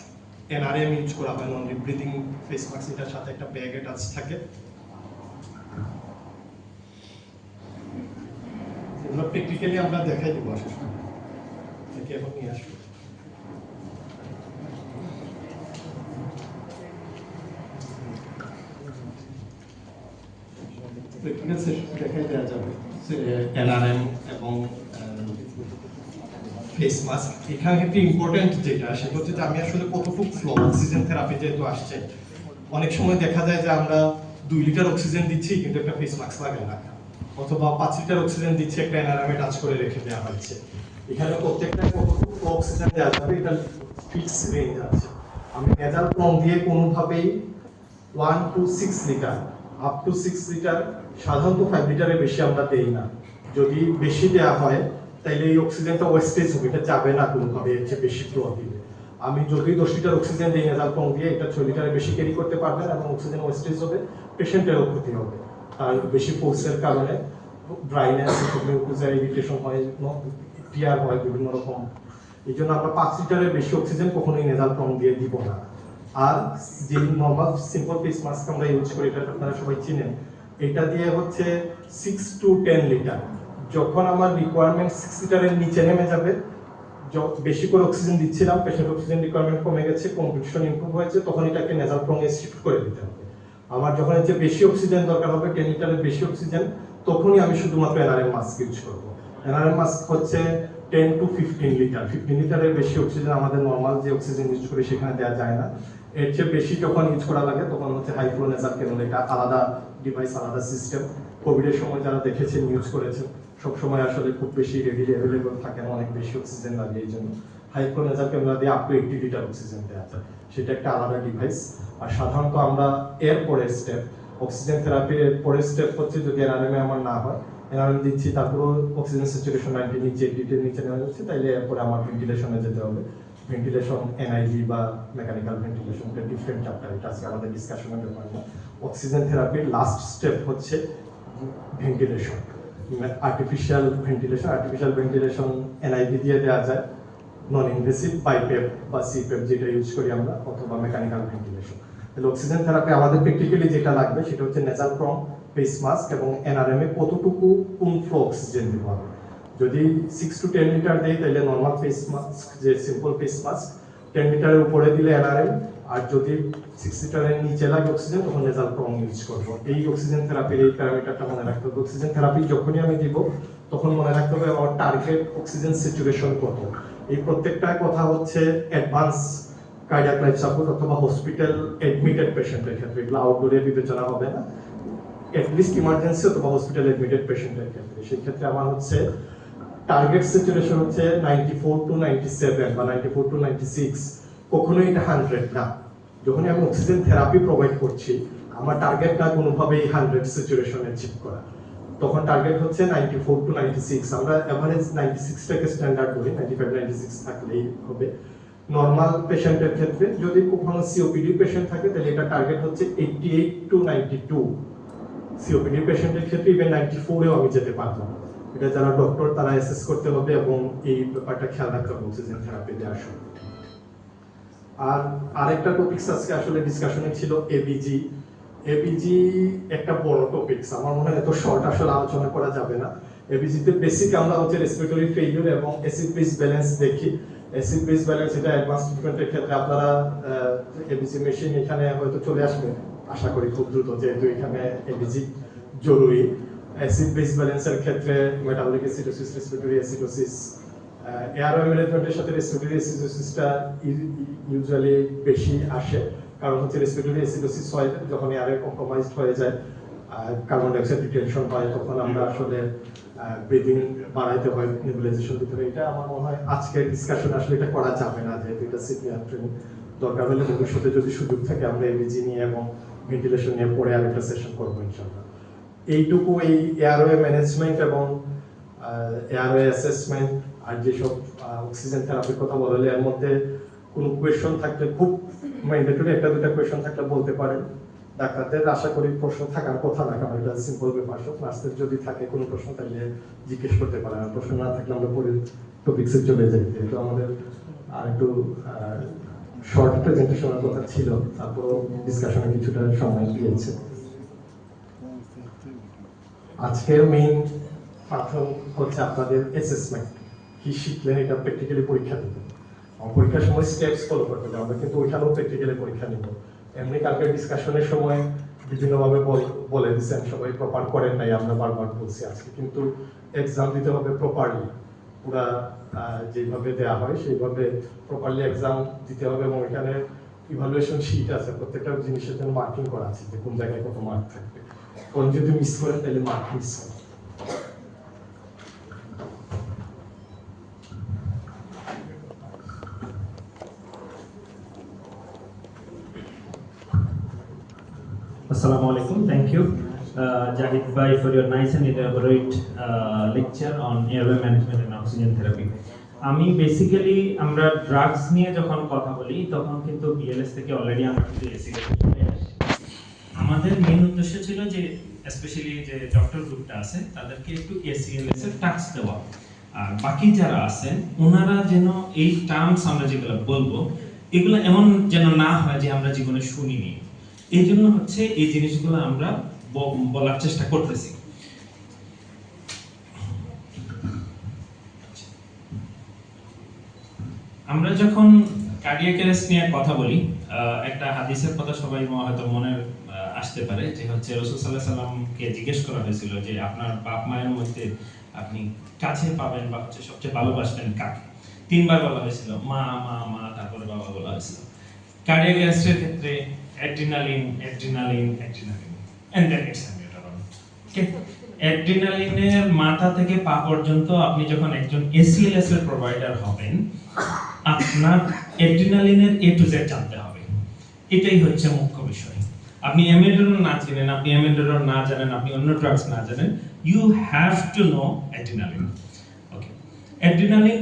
NRM use করা হয়, নন ব্রিদিং ফেস মাস্ক। এটার সাথে একটা ব্যাগ অ্যাটাচ থাকে। এগুলো প্র্যাকটিক্যালি আমরা দেখাই দেবো আসলে, এখন নিয়ে আসবো। প্র্যাকটিক্যাল সেশন দেখাই দেওয়া যাবে এনআরএম এবং ফেস মাস্ক। এখানে একটি ইম্পর্টেন্ট যেটা সেটা হচ্ছে যে আমি আসলে কতটুকু ফ্লো অক্সিজেন থেরাপি যেহেতু আসছে, অনেক সময় দেখা যায় যে আমরা 2 লিটার অক্সিজেন দিচ্ছি কিন্তু একটা ফেস মাস্ক লাগে না, অথবা 5 লিটার অক্সিজেন দিচ্ছি একটা এনআরএম টাচ করে রেখে দেওয়া হয়েছে। এখানে প্রত্যেকটা কতটুকু ফ্লো অক্সিজেন দেওয়া যাবে এটা ফিক্স রেঞ্জ আছে। আমি নেজাল প্রং দিয়ে কোনোভাবেই 1 to 6 litre up to 6 litre, সাধারণত 5 লিটারের বেশি আমরা দেই না। যদি বেশি দেওয়া হয় তাইলে এই অক্সিজেনটা ওয়েস্টেজ হবে, এটা যাবে না কোনোভাবে, এর চেয়ে বেশি ফ্লো দিবে। আমি যদি 10 লিটার অক্সিজেন দিই নেজাল প্রং দিয়ে, এটা 6 লিটারের বেশি ক্যারি করতে পারবে না এবং অক্সিজেন ওয়েস্টেজ হবে, পেশেন্টেরও ক্ষতি হবে। আর বেশি ফোর্সের কারণে ড্রাইনেস, ইরিটেশন হয়, টিয়ার হয়, বিভিন্ন রকম। এই জন্য আমরা 5 লিটারের বেশি অক্সিজেন কখনোই নেজাল প্রং দিয়ে দিব না। আর যে নর্মাল সিম্পল ফেস মাস্ক আমরা ইউজ করি, এটা আপনারা সবাই চিনেন, এটা দিয়ে হচ্ছে 6 to 10 লিটার। যখন আমার রিকোয়ারমেন্ট 6 লিটারের নিচে নেমে যাবে, বেশি করে অক্সিজেন দিচ্ছিলাম, পেশেন্ট অক্সিজেন রিকোয়ারমেন্ট কমে গেছে, কম্পিটিশন ইমপ্রুভ হয়েছে, তখন এটাকে নেজাল প্রং এ শিফট করে দিতে হবে। আমার যখন হচ্ছে বেশি অক্সিজেন দরকার হবে, 10 লিটারের বেশি অক্সিজেন, তখনই আমি শুধুমাত্র এনআরএম মাস্ক ইউজ করব। এনআরএম মাস্ক হচ্ছে 10 to 15 লিটার। 15 লিটারের বেশি অক্সিজেন আমাদের নর্মাল যে অক্সিজেন ইউজ করি সেখানে দেওয়া যায় না। এর চেয়ে বেশি যখন ইউজ করা লাগে তখন হচ্ছে হাই ফ্লো নেজাল ক্যানুলা, এটা আলাদা ডিভাইস, আলাদা সিস্টেম। কোভিডের সময় যারা দেখেছেন, ইউজ করেছেন, সবসময় আসলে খুব বেশি রেডিলি অ্যাভেলেবল থাকে না, অনেক বেশি অক্সিজেন লাগে। এই জন্য হাই ফ্লো নেজাল ক্যানুলা দিয়ে আপ টু 80 লিটার অক্সিজেন দেওয়া যায়, সেটা একটা আলাদা ডিভাইস। আর সাধারণত আমরা এর পরের স্টেপ, অক্সিজেন থেরাপির এর পরের স্টেপ হচ্ছে যদি এনআরএম আমার না হয়, এনআরএম দিচ্ছি, তারপর অক্সিজেন স্যাচুরেশন 90 নিচে, 80 নিচে নেওয়া যাচ্ছে, তাইলে এরপরে আমার ভেন্টিলেশনে যেতে হবে। ভেন্টিলেশন, এনআইভি বা মেকানিক্যাল ভেন্টিলেশন, এটা ডিফারেন্ট চ্যাপ্টার, এটা আজকে আমাদের ডিসকাশনের ব্যাপার না। অক্সিজেন থেরাপির লাস্ট স্টেপ হচ্ছে ventilation, artificial ventilation. Artificial ventilation NIV দিয়ে দেওয়া যায়, নন ইনভেসিভ বাইপেপ বা সিপেপ যেটা ইউজ করি আমরা, অথবা মেকানিক্যাল ভেন্টিলেশন। তাহলে অক্সিজেন থেরাপি আমাদের প্র্যাকটিক্যালি যেটা লাগবে সেটা হচ্ছে নেজাল প্রং, ফেস মাস্ক এবং এনআরএম এ কতটুকু কোন ফ্লো অক্সিজেন দিব হবে। যদি 6 to 10 লিটার দেই তাহলে নর্মাল ফেস মাস্ক, যে সিম্পল ফেস মাস্ক, 10 লিটারের উপরে দিলে এনআরএম, আর যদি 6 লিটারের নিচে লাগে অক্সিজেন তখন নেজাল প্রং ইউজ করব। এই অক্সিজেন থেরাপির এই প্যারামিটারটা মনে রাখতে হবে। অক্সিজেন থেরাপি যখনই আমি দিব তখন মনে রাখতে হবে আমার টার্গেট অক্সিজেন স্যাচুরেশন কত। এই প্রত্যেকটা কথা হচ্ছে অ্যাডভান্স কার্ডিয়াক লাইফ সাপোর্ট অথবা হসপিটাল অ্যাডমিটেড পেশেন্টের ক্ষেত্রে, এগুলো আউটডোরে বিবেচনা হবে না, অ্যাটলিস্ট ইমার্জেন্সি অথবা হসপিটাল অ্যাডমিটেড পেশেন্টের ক্ষেত্রে। সেই ক্ষেত্রে আমার হচ্ছে টার্গেট স্যাচুরেশন হচ্ছে 94 to 97 বা 94 to 96, কখনোই এটা 100 না। যখনই আমি অক্সিজেন থেরাপি প্রোভাইড করছি আমার টার্গেট না কোনোভাবেই 100 স্যাচুরেশন অ্যাচিভ করা, তখন টার্গেট হচ্ছে 94 to 96। আমরা এভারেজ 96 টাকে স্ট্যান্ডার্ড করি, 95 96 থাকলেই হবে। নর্মাল পেশেন্টের ক্ষেত্রে যদি কখনো সিওপিডি পেশেন্ট থাকে তাহলে এটা টার্গেট হচ্ছে 88 to 92। সিওপিডি পেশেন্টের ক্ষেত্রে ইভেন 94 এও আমি যেতে পারবো। এটা যারা ডক্টর তারা অ্যাসেস করতে হবে এবং এই ব্যাপারটা খেয়াল রাখতে হবে অক্সিজেন থেরাপি দেওয়ার সময়। আর আরেকটা টপিকস আজকে আসলে ডিসকাশনে ছিল এবিজি। এবিজি একটা বড় টপিকস, আমার মনে হয় এত শর্ট আসলে আলোচনা করা যাবে না। এবিজিতে বেসিক আমরা হচ্ছে রেসপিরেটরি ফেইলিউর এবং অ্যাসিড বেস ব্যালেন্স দেখি। অ্যাসিড বেস ব্যালেন্স এটা অ্যাডভান্স ট্রিটমেন্টের ক্ষেত্রে আপনারা এবিজি মেশিন এখানে হয়তো চলে আসবে আশা করি খুব দ্রুত, যেহেতু এখানে এবিজি জরুরি। অ্যাসিড বেস ব্যালেন্সের ক্ষেত্রে metabolic acidosis, respiratory acidosis, airway ম্যানেজমেন্টের সাথে রেসপিরেটরি অ্যাসিডোসিসটা ইউজুয়ালি বেশি আসে, কারণ হচ্ছে রেসপিরেটরি অ্যাসিডোসিস হয় যখন এয়ারওয়ে কম্প্রোমাইজড হয়ে যায়, কার্বন ডাইঅক্সাইড রিটেনশন হয়, তখন আমরা আসলে ব্রিদিং বাড়াইতে হয়, নেবুলাইজেশন দিতে হয়। এটা আমার মনে হয় আজকের ডিসকাশন আসলে এটা করা যাবে না, যেহেতু এটা সিনিয়র ট্রেনিং। দরকার হলে ভবিষ্যতে যদি সুযোগ থাকে আমরা এবিজি নিয়ে এবং ভেন্টিলেশন নিয়ে পরে আরেকটা সেশন করবো ইনশাআল্লাহ। এইটুকু এই এয়ারওয়ে ম্যানেজমেন্ট এবং এয়ারওয়ে অ্যাসেসমেন্ট আর যেসব অক্সিজেন থেরাপির কথা বললে, এর মধ্যে কোনো কোয়েশ্চন থাকলে খুব ম্যান্ডেটরি একটা দুটা কোয়েশ্চন থাকলে বলতে পারেন। ডাক্তারদের আশা করি প্রশ্ন থাকার কথা না, কারণ এটা সিম্পল ব্যাপার। সব নার্সদের যদি থাকে কোনো প্রশ্ন তাহলে জিজ্ঞেস করতে পারেন, আর প্রশ্ন না থাকলে আমরা পরে টপিক্সে চলে যাই। যেহেতু আমাদের আর একটু শর্ট প্রেজেন্টেশনের কথা ছিল, তারপরও ডিসকাশনে কিছুটা সময় দিয়েছে। আজকের মেইন প্রথম হচ্ছে আপনাদের অ্যাসেসমেন্ট। কি শিখলেন এটা প্র্যাকটিক্যালি পরীক্ষা দিবেন। পরীক্ষার সময় স্টেপস ফলো করতে হবে, আমরা কিন্তু ওইখানেও প্র্যাকটিক্যালি পরীক্ষা নিব। এমনি কালকে ডিসকাশনের সময় বিভিন্নভাবে বলে দিচ্ছেন, সবাই প্রপার করেন নাই, আমরা বারবার বলছি। আজকে কিন্তু এক্সাম দিতে হবে প্রপারলি, পুরা যেভাবে দেওয়া হয় সেইভাবে প্রপারলি এক্সাম দিতে হবে। এবং এখানে ইভালুয়েশন শিট আছে, প্রত্যেকটা জিনিসের জন্য মার্কিং করা আছে যে কোন জায়গায় কত মার্ক থাকবে। কোন যদি মিস করেন তাহলে মার্ক মিস হবে। Assalamu alaikum. Thank you, Jahid Bhai, for your nice and elaborate lecture on airway management and oxygen therapy. আমি বেসিক্যালি আমরা ড্রাগস নিয়ে যখন কথা বলি তখন কিন্তু বিএলএস থেকে অলরেডি আমরা কিন্তু এসিএলএস চলে আসি। আমাদের মেইন উদ্দেশ্য ছিল যে স্পেশালি যে ডক্টর গ্রুপটা আছে তাদেরকে একটু এসিএলএস এর টাচ দেওয়া, আর বাকি যারা আছেন ওনারা যেন এই টার্মস আমরা যেগুলো বলবো এগুলো এমন যেন না হয় যে আমরা জীবনে শুনিনি। এই জন্য হচ্ছে এই জিনিসগুলো আমরা বলার চেষ্টা করতেছি। আমরা যখন কার্ডিয়াক অ্যারেস্ট নিয়ে কথা বলি, একটা হাদিসের কথা সবাই হয়তো মনে আসতে পারে, যে হচ্ছে রাসূল সাল্লাল্লাহু আলাইহি সাল্লামকে জিজ্ঞেস করা হয়েছিল যে আপনার বাপ মায়ের মধ্যে আপনি কাছে পাবেন বা হচ্ছে সবচেয়ে ভালোবাসবেন কাকে। তিনবার বলা হয়েছিল, মা মা মা, তারপরে বাবা বলা হয়েছিল। কার্ডিয়াক অ্যারেস্টের ক্ষেত্রে adrenaline adrenaline adrenaline and then it's amiodarone. Okay, অ্যাড্রিনালিনের মাথা থেকে পা পর্যন্ত আপনি যখন একজন এসিএলএস এর প্রোভাইডার হবেন, আপনার অ্যাড্রিনালিনের এ টু জেড জানতে হবে। এটাই হচ্ছে মুখ্য বিষয়। আপনি অ্যামিউটারন না চিনেন, আপনি অ্যামিউটারন না জানেন, আপনি অন্য ড্রাগস না জানেন, you have to know adrenaline. Okay, adrenaline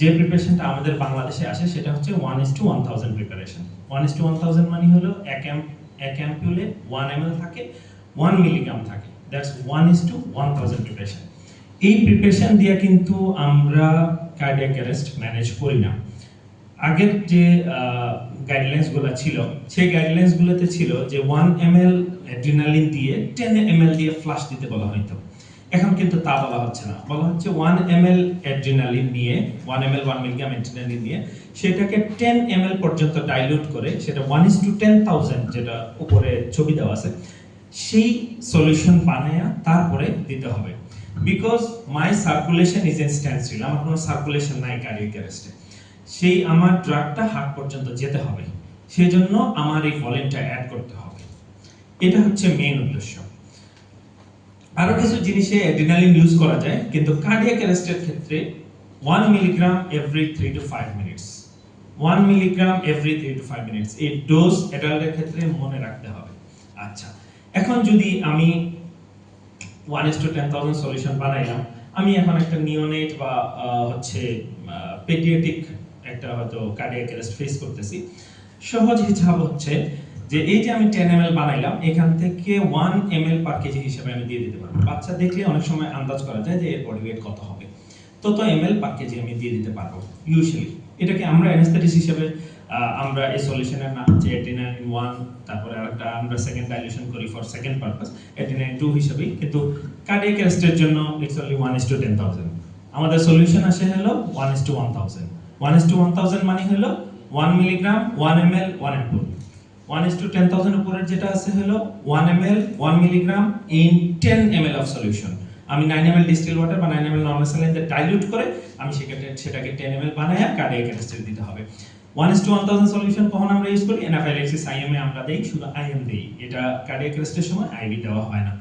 যে প্রিপারেশনটা আমাদের বাংলাদেশে আসে সেটা হচ্ছে 1:1000 প্রিপারেশন। 1:1000 মানে হলো এক অ্যাম্পুলে 1 ml থাকে, 1 মিলিগ্রাম থাকে, দ্যাটস 1:1000 প্রিপারেশন। এই প্রিপারেশন দিয়ে কিন্তু আমরা কার্ডিয়াক অ্যারেস্ট ম্যানেজ করি না। আগের যে গাইডলাইন্সগুলো ছিল সেই গাইডলাইন্সগুলোতে ছিল যে 1 ml অ্যাড্রিনালিন দিয়ে 10 ml দিয়ে ফ্লাশ দিতে বলা হতো। এখন কিন্তু তা বলা হচ্ছে না, বলা হচ্ছে 1 ml অ্যাড্রিনালিন নিয়ে 1 ml 1 মিলিগ্রাম অ্যাড্রিনালিন নিয়ে সেটাকে 10 ml পর্যন্ত ডাইলিউট করে, সেটা 1:10,000 যেটা উপরে ছবি দেওয়া আছে সেই সলিউশন বানায়া তারপরে দিতে হবে। Because my circulation is in standstill, আমার কোনো সার্কুলেশন নাই কার্ডিয়াক অ্যারেস্টে, সেই আমার ড্রাগটা হার্ট পর্যন্ত যেতে হবে, সেই জন্য আমার এই ভলিউমটা অ্যাড করতে হবে। এটা হচ্ছে মেইন উদ্দেশ্য। আরো কিছু জিনিসে অ্যাড্রিনালিন ইউজ করা যায়, কিন্তু কার্ডিয়াক অ্যারেস্টের ক্ষেত্রে 1 milligram every 3 to 5 minutes, 1 milligram every 3 to 5 minutes, এই ডোজ অ্যাডাল্টের ক্ষেত্রে মনে রাখতে হবে। আচ্ছা, এখন যদি আমি 1:10,000 সলিউশন বানাইলাম, আমি এখন একটা নিওনেট বা হচ্ছে পেডিয়াট্রিক একটা হয়তো কার্ডিয়াক অ্যারেস্ট ফেস করতেছি, সহজ হিসাব হচ্ছে যে এই যে আমি 10 ml বানাইলাম, এখান থেকে 1 ml পার কেজি হিসেবে আমি দিয়ে দিতে পারবো। বাচ্চা দেখলে অনেক সময় আন্দাজ করা যায় যে এর বডি ওয়েট কত হবে, তত ml পার কেজি আমি দিয়ে দিতে পারবো ইউজুয়ালি। এটাকে আমরা অ্যানেস্থেটিস্ট হিসেবে আমরা এই সলিউশনের নাম হচ্ছে অ্যাড্রিনালিন 1, তারপরে আরেকটা আমরা সেকেন্ড ডাইলিউশন করি ফর সেকেন্ড পারপাস অ্যাড্রিনালিন 2 হিসেবেই, কিন্তু কার্ডিয়াক অ্যারেস্টের জন্য ইটস অনলি 1:10,000। আমাদের সলিউশন আসে হলো 1:1000। 1:1000 মানে হলো 1 মিলিগ্রাম 1 ml 1 অ্যাম্পুল। 1:10,000 উপরের যেটা আছে হলো 1 ml 1 milligram in 10 ml of solution. আমি 9 ml ডিস্টিল ওয়াটার বা 9 ml নরমাল স্যালাইন দিয়ে ডাইলিউট করে আমি সেটাকে 10 ml বানায়া কার্ডিয়াক অ্যারেস্টে দিতে হবে। 1:1000 সলিউশন কখন আমরা ইউজ করি? অ্যানাফাইল্যাক্সিস আইএম এ আমরা দেই, শুধু আইএম দেই, এটা কার্ডিয়াক অ্যারেস্টের সময় আইভি দেওয়া হয় না।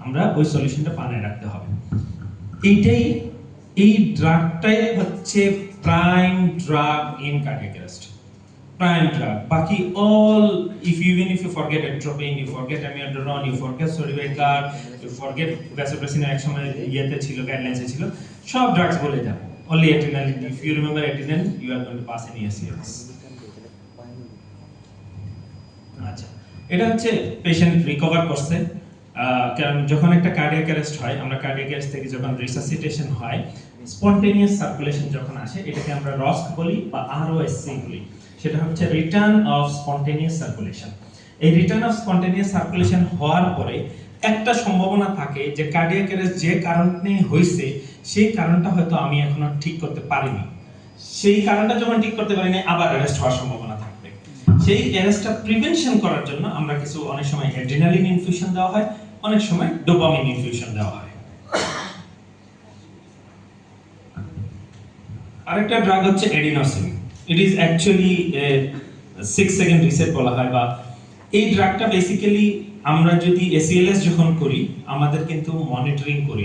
আমরা ওই সলিউশনটা বানায় রাখতে হবে। এই ড্রাগটাই হচ্ছে prime drug in cardiac arrest, prime drug. বাকি all even if you forget atropine, you forget amiodarone, you forget sodium, you forget vasopressin, এক সময় ইয়েতে ছিল গাইডলাইন্সে ছিল, সব ড্রাগস বলে যাবে, only adrenaline. If you remember adrenaline, you are going to pass any ACLS. আচ্ছা, এটা হচ্ছে পেশেন্ট রিকভার করছে, কারণ যখন একটা কার্ডিয়াক অ্যারেস্ট হয়, আমরা কার্ডিয়াক অ্যারেস্ট থেকে যখন রিসাসিটেশন হয়, স্পন্টেনিয়াস সার্কুলেশন যখন আসে, এটাকে আমরা রস্ক বলি বা আরওএসসি বলি। সেটা হচ্ছে রিটার্ন অফ স্পন্টেনিয়াস সার্কুলেশন। এই রিটার্ন অফ স্পন্টেনিয়াস সার্কুলেশন হওয়ার পরে একটা সম্ভাবনা থাকে যে কার্ডিয়াক অ্যারেস্ট যে কারণে হয়েছে সেই কারণটা হয়তো আমি এখনো ঠিক করতে পারিনি, সেই কারণটা যখন ঠিক করতে পারিনি আবার অ্যারেস্ট হওয়ার সম্ভাবনা থাকবে। সেই অ্যারেস্টটা প্রিভেনশন করার জন্য আমরা কিছু অনেক সময় অ্যাড্রিনালিন ইনফিউশন দেওয়া হয়, অনেক সময় ডোপামিন ইনফিউশন দেওয়া হয়। আরেকটা ড্রাগ হচ্ছে adenosine. It is actually 6 second reset বলা হয়, বা এই ড্রাগটা বেসিক্যালি আমরা যদি এসিএলএস যখন করি আমাদের কিন্তু মনিটরিং করি,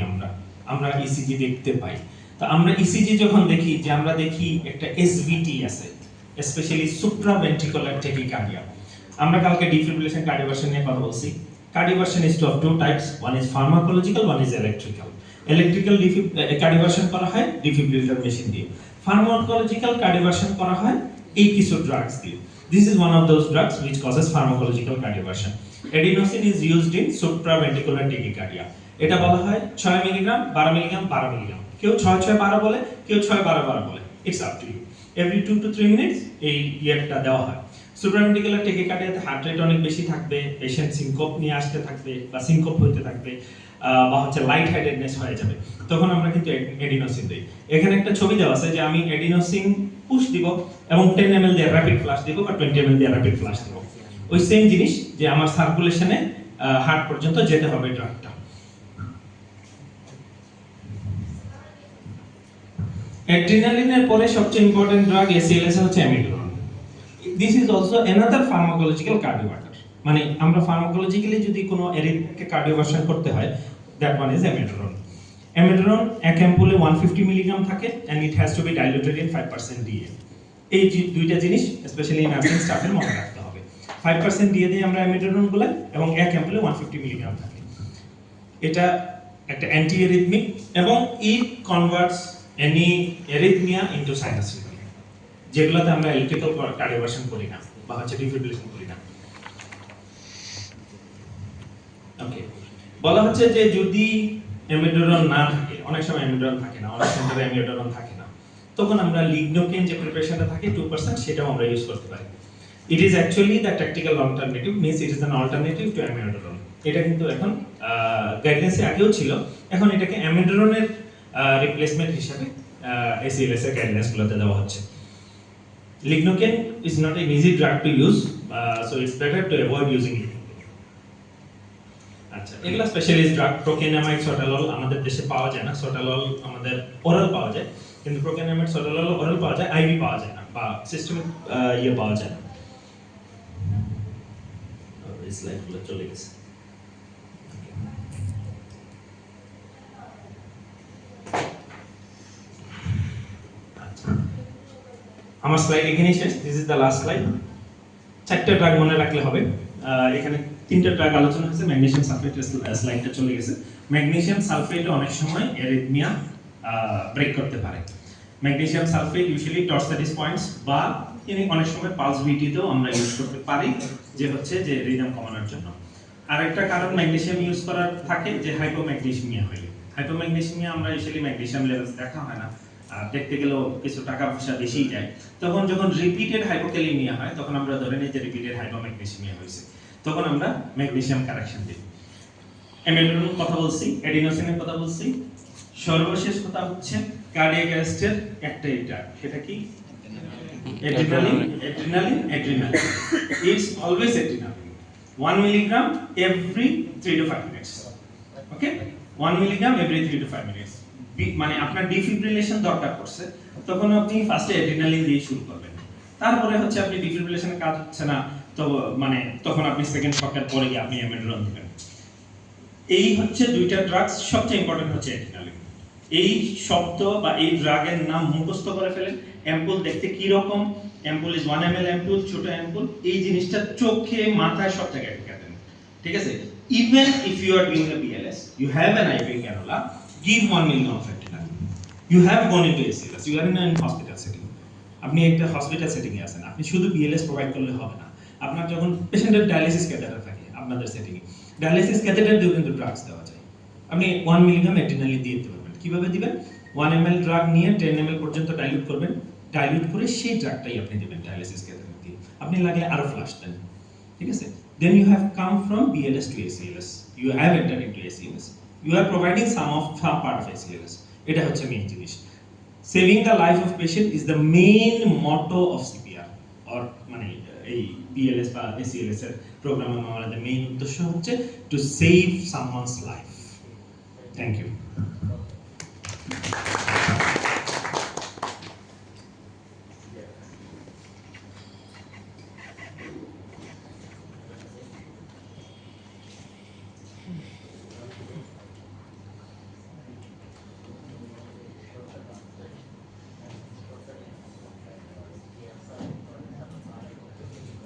আমরা ইসিজি দেখতে পাই। তো আমরা ইসিজি যখন দেখি যে আমরা দেখি একটা এসভিটি আছে, স্পেশালি সুপ্রাভেন্ট্রিকুলার ট্যাকিকার্ডিয়া। আমরা কালকে ডিফিব্রিলেশন কার্ডিওভার্সন নিয়ে কথা বলছি। Cardioversion is of two types, one is pharmacological, one is electrical. Electrical cardioversion করা হয় ডিফিব্রিলেটর মেশিন দিয়ে, ফার্মাকোলজিক্যাল কার্ডিওভার্সন করা হয় এই কিছু ড্রাগস দিয়ে। This is one of those drugs which causes pharmacological cardioversion. Adenosine is used in supraventricular tachycardia. এটা বলা হয় 6 মিলিগ্রাম, 12 মিলিগ্রাম, 12 মিলিগ্রাম। কেউ 6-6-12 বলে, কেউ 6-12-12 বলে। It's up to you. Every 2 to 3 minutes এই ইয়েটা দেওয়া হয়। সুপ্রাভেন্ট্রিকুলার ট্যাকিকার্ডিয়াতে হার্ট রেট অনেক বেশি থাকবে, পেশেন্ট সিনকোপ নিয়ে আসতে থাকবে বা সিনকোপ হইতে থাকবে, বা হচ্ছে লাইট হেডেডনেস হয়ে যাবে, তখন আমরা কিন্তু এডিনোসিন দেই। এখানে একটা ছবি দেওয়া আছে যে আমি এডিনোসিন পুশ দিব এবং 10 ml দিয়ে র‍্যাপিড ফ্লাশ দিব বা 20 ml দিয়ে র‍্যাপিড ফ্লাশ দিব। ওই সেম জিনিস যে আমার সার্কুলেশনে হার্ট পর্যন্ত যেতে হবে ড্রাগটা। অ্যাড্রিনালিনের পরে সবচেয়ে ইম্পর্টেন্ট ড্রাগ এসিএলএস হচ্ছে amiodarone. This is also another pharmacological cardioverter. মানে আমরা ফার্মাকোলজিক্যালি যদি কোনো এরিথমিয়াকে কার্ডিওভার্সন করতে হয়, that one is amiodarone. Amiodarone এক অ্যাম্পুলে 150 মিলিগ্রাম থাকে and it has to be diluted in 5% DA। এই দুইটা জিনিস স্পেশালি নার্সিং স্টাফের মনে রাখতে হবে। 5% DA দিয়ে আমরা অ্যামিডোরন গুলো, এবং এক অ্যাম্পুলে 150 মিলিগ্রাম থাকে। এটা একটা অ্যান্টি এরিথমিক এবং it converts any arrhythmia into sinus rhythm, যেগুলোতে আমরা ইলেকট্রিক্যাল কার্ডিওভার্সন করি না বা হচ্ছে ডিফিব্রিলেশন করি না। ওকে, বলা হচ্ছে যে যদি অ্যামিডোরন না থাকে, অনেক সময় অ্যামিডোরন থাকে না, অনেক সেন্টারে অ্যামিডোরন থাকে না, তখন আমরা লিগনোকেন যে প্রিপারেশনটা থাকে 2% সেটাও আমরা ইউজ করতে পারি। It is actually the tactical alternative, means it is an alternative to amiodarone. এটা কিন্তু এখন গাইডলাইন্সে আগেও ছিল, এখন এটাকে অ্যামিডোরনের রিপ্লেসমেন্ট হিসেবে এসিএলএস এর গাইডলাইন্সগুলোতে দেওয়া হচ্ছে। Lignocaine is not an easy drug to use, so it's better to avoid using it. আচ্ছা, এগুলা স্পেশালিস্ট ড্রাগ। প্রোকেনামাইড, সোটালল আমাদের দেশে পাওয়া যায় না। সোটালল আমাদের ওরাল পাওয়া যায়, কিন্তু প্রোকেনামাইড, সোটালল ওরাল পাওয়া যায়, আইভি পাওয়া যায় না, বা সিস্টেমিক পাওয়া যায় না। এই স্লাইডগুলো চলে গেছে। আমার স্লাইড এখানেই শেষ। This is the last slide. 4টা ড্রাগ মনে রাখলে হবে। এখানে 3টা ড্রাগ আলোচনা হয়েছে। ম্যাগনেসিয়াম সালফেট স্লাইডটা চলে গেছে। ম্যাগনেসিয়াম সালফেট অনেক সময় অ্যারিথমিয়া ব্রেক করতে পারে। ম্যাগনেসিয়াম সালফেট ইউজুয়ালি টর্সাডিস পয়েন্টস বা অনেক সময় পালস ভিটিতেও আমরা ইউজ করতে পারি, যে হচ্ছে যে রিদম কমানোর জন্য। আরেকটা কারণ ম্যাগনেসিয়াম ইউজ করার থাকে যে হাইপোম্যাগনেসিমিয়া হলে। হাইপোম্যাগনেসিমিয়া আমরা ইউজুয়ালি ম্যাগনেসিয়াম লেভেলস দেখা হয় না, দেখতে গেলেও কিছু টাকা পয়সা বেশিই যায়। তখন যখন রিপিটেড হাইপোক্যালিমিয়া হয়, তখন আমরা ধরে নিই যে রিপিটেড হাইপোম্যাগনেসিমিয়া হয়েছে, তখন আমরা ম্যাগনেসিয়াম কারেকশন দিই। অ্যামিডোরনের কথা বলছি, এডিনোসিনের কথা বলছি। সর্বশেষ কথা হচ্ছে কার্ডিয়াক অ্যারেস্টের একটাই ড্রাগ, সেটা কি? Adrenaline. It's always adrenaline. 1 milligram every 3 to 5 minutes। Okay, 1 milligram every 3 to 5 minutes। মানে আপনার ডিফিব্রিলেশন দরকার পড়ছে, তখন আপনি ফার্স্টে অ্যাড্রিনালিন দিয়ে শুরু করবেন। তারপরে হচ্ছে আপনি ডিফিব্রিলেশনের কাজ হচ্ছে না, তো মানে তখন আপনি সেকেন্ড শকের পরে গিয়ে আপনি অ্যামিডোরন দিবেন। এই হচ্ছে দুইটা ড্রাগস। সবচেয়ে ইম্পর্টেন্ট হচ্ছে অ্যাড্রিনালিন। এই শব্দ বা এই ড্রাগের নাম মুখস্থ করে ফেলেন। অ্যাম্পুল দেখতে কি রকম? অ্যাম্পুল ইজ 1 ml অ্যাম্পুল, ছোট অ্যাম্পুল। এই জিনিসটা চোখে মাথায় সব জায়গায় ঢুকে দেন, ঠিক আছে? Even if you are doing a BLS, you have an IV cannula, give 1 milligram of adrenaline. You have gone into ACLS, you are in a hospital setting. আপনি একটা হসপিটাল সেটিংয়ে আছেন, আপনি শুধু বিএলএস প্রোভাইড করলে হবে না। আপনার যখন পেশেন্টের ডায়ালিসিস ক্যাথেটার থাকে আপনাদের সেটিংয়ে, ডায়ালিসিস ক্যাথেটার দিয়েও কিন্তু ড্রাগস দেওয়া যায়। আপনি 1 মিলিগ্রাম এড্রিনালিন দিয়ে দিতে পারবেন। কিভাবে দিবেন? 1 ml ড্রাগ নিয়ে 10 ml পর্যন্ত ডাইলিউট করবেন, ডাইলিউট করে সেই ড্রাগটাই আপনি দিবেন ডায়ালিসিস ক্যাথেটার দিয়ে। আপনি লাগলে আরো ফ্লাশ দেন, ঠিক আছে? Then you have come from BLS to ACLS, you have entered into ACLS, you are providing some part of ACLS. এটা হচ্ছে মেইন জিনিস। Saving the life of patient is the main motto of CPR, or মানে এই BLS বা ACLS এর প্রোগ্রামে আমাদের main উদ্দেশ্য হচ্ছে to save someone's life. Thank you.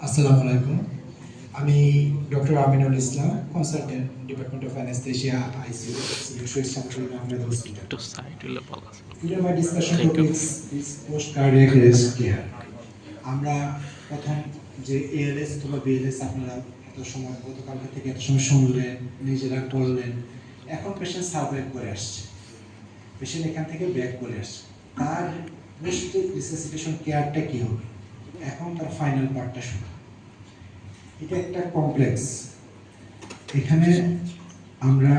আসসালামু আলাইকুম, আমি doctor Aminul Islam, consultant, department of anaesthesia, ICU, Shaheed Shamsuddin Ahmed hospital. Today my discussion topic is post cardiac arrest care. আমরা প্রথম যে এএলএস অথবা বিএলএস আপনারা এত সময় গতকাল থেকে এত সময় শুনলেন, নিজেরা করলেন, এখন পেশেন্ট সার্ভাইভ করে আসছে, পেশেন্ট এখান থেকে ব্যাক করে আসছে, তার পোস্ট রিসাসিটেশন কেয়ারটা কী হবে, এখন তার ফাইনাল পার্টটা শুরু। এটা একটা কমপ্লেক্স। এখানে আমরা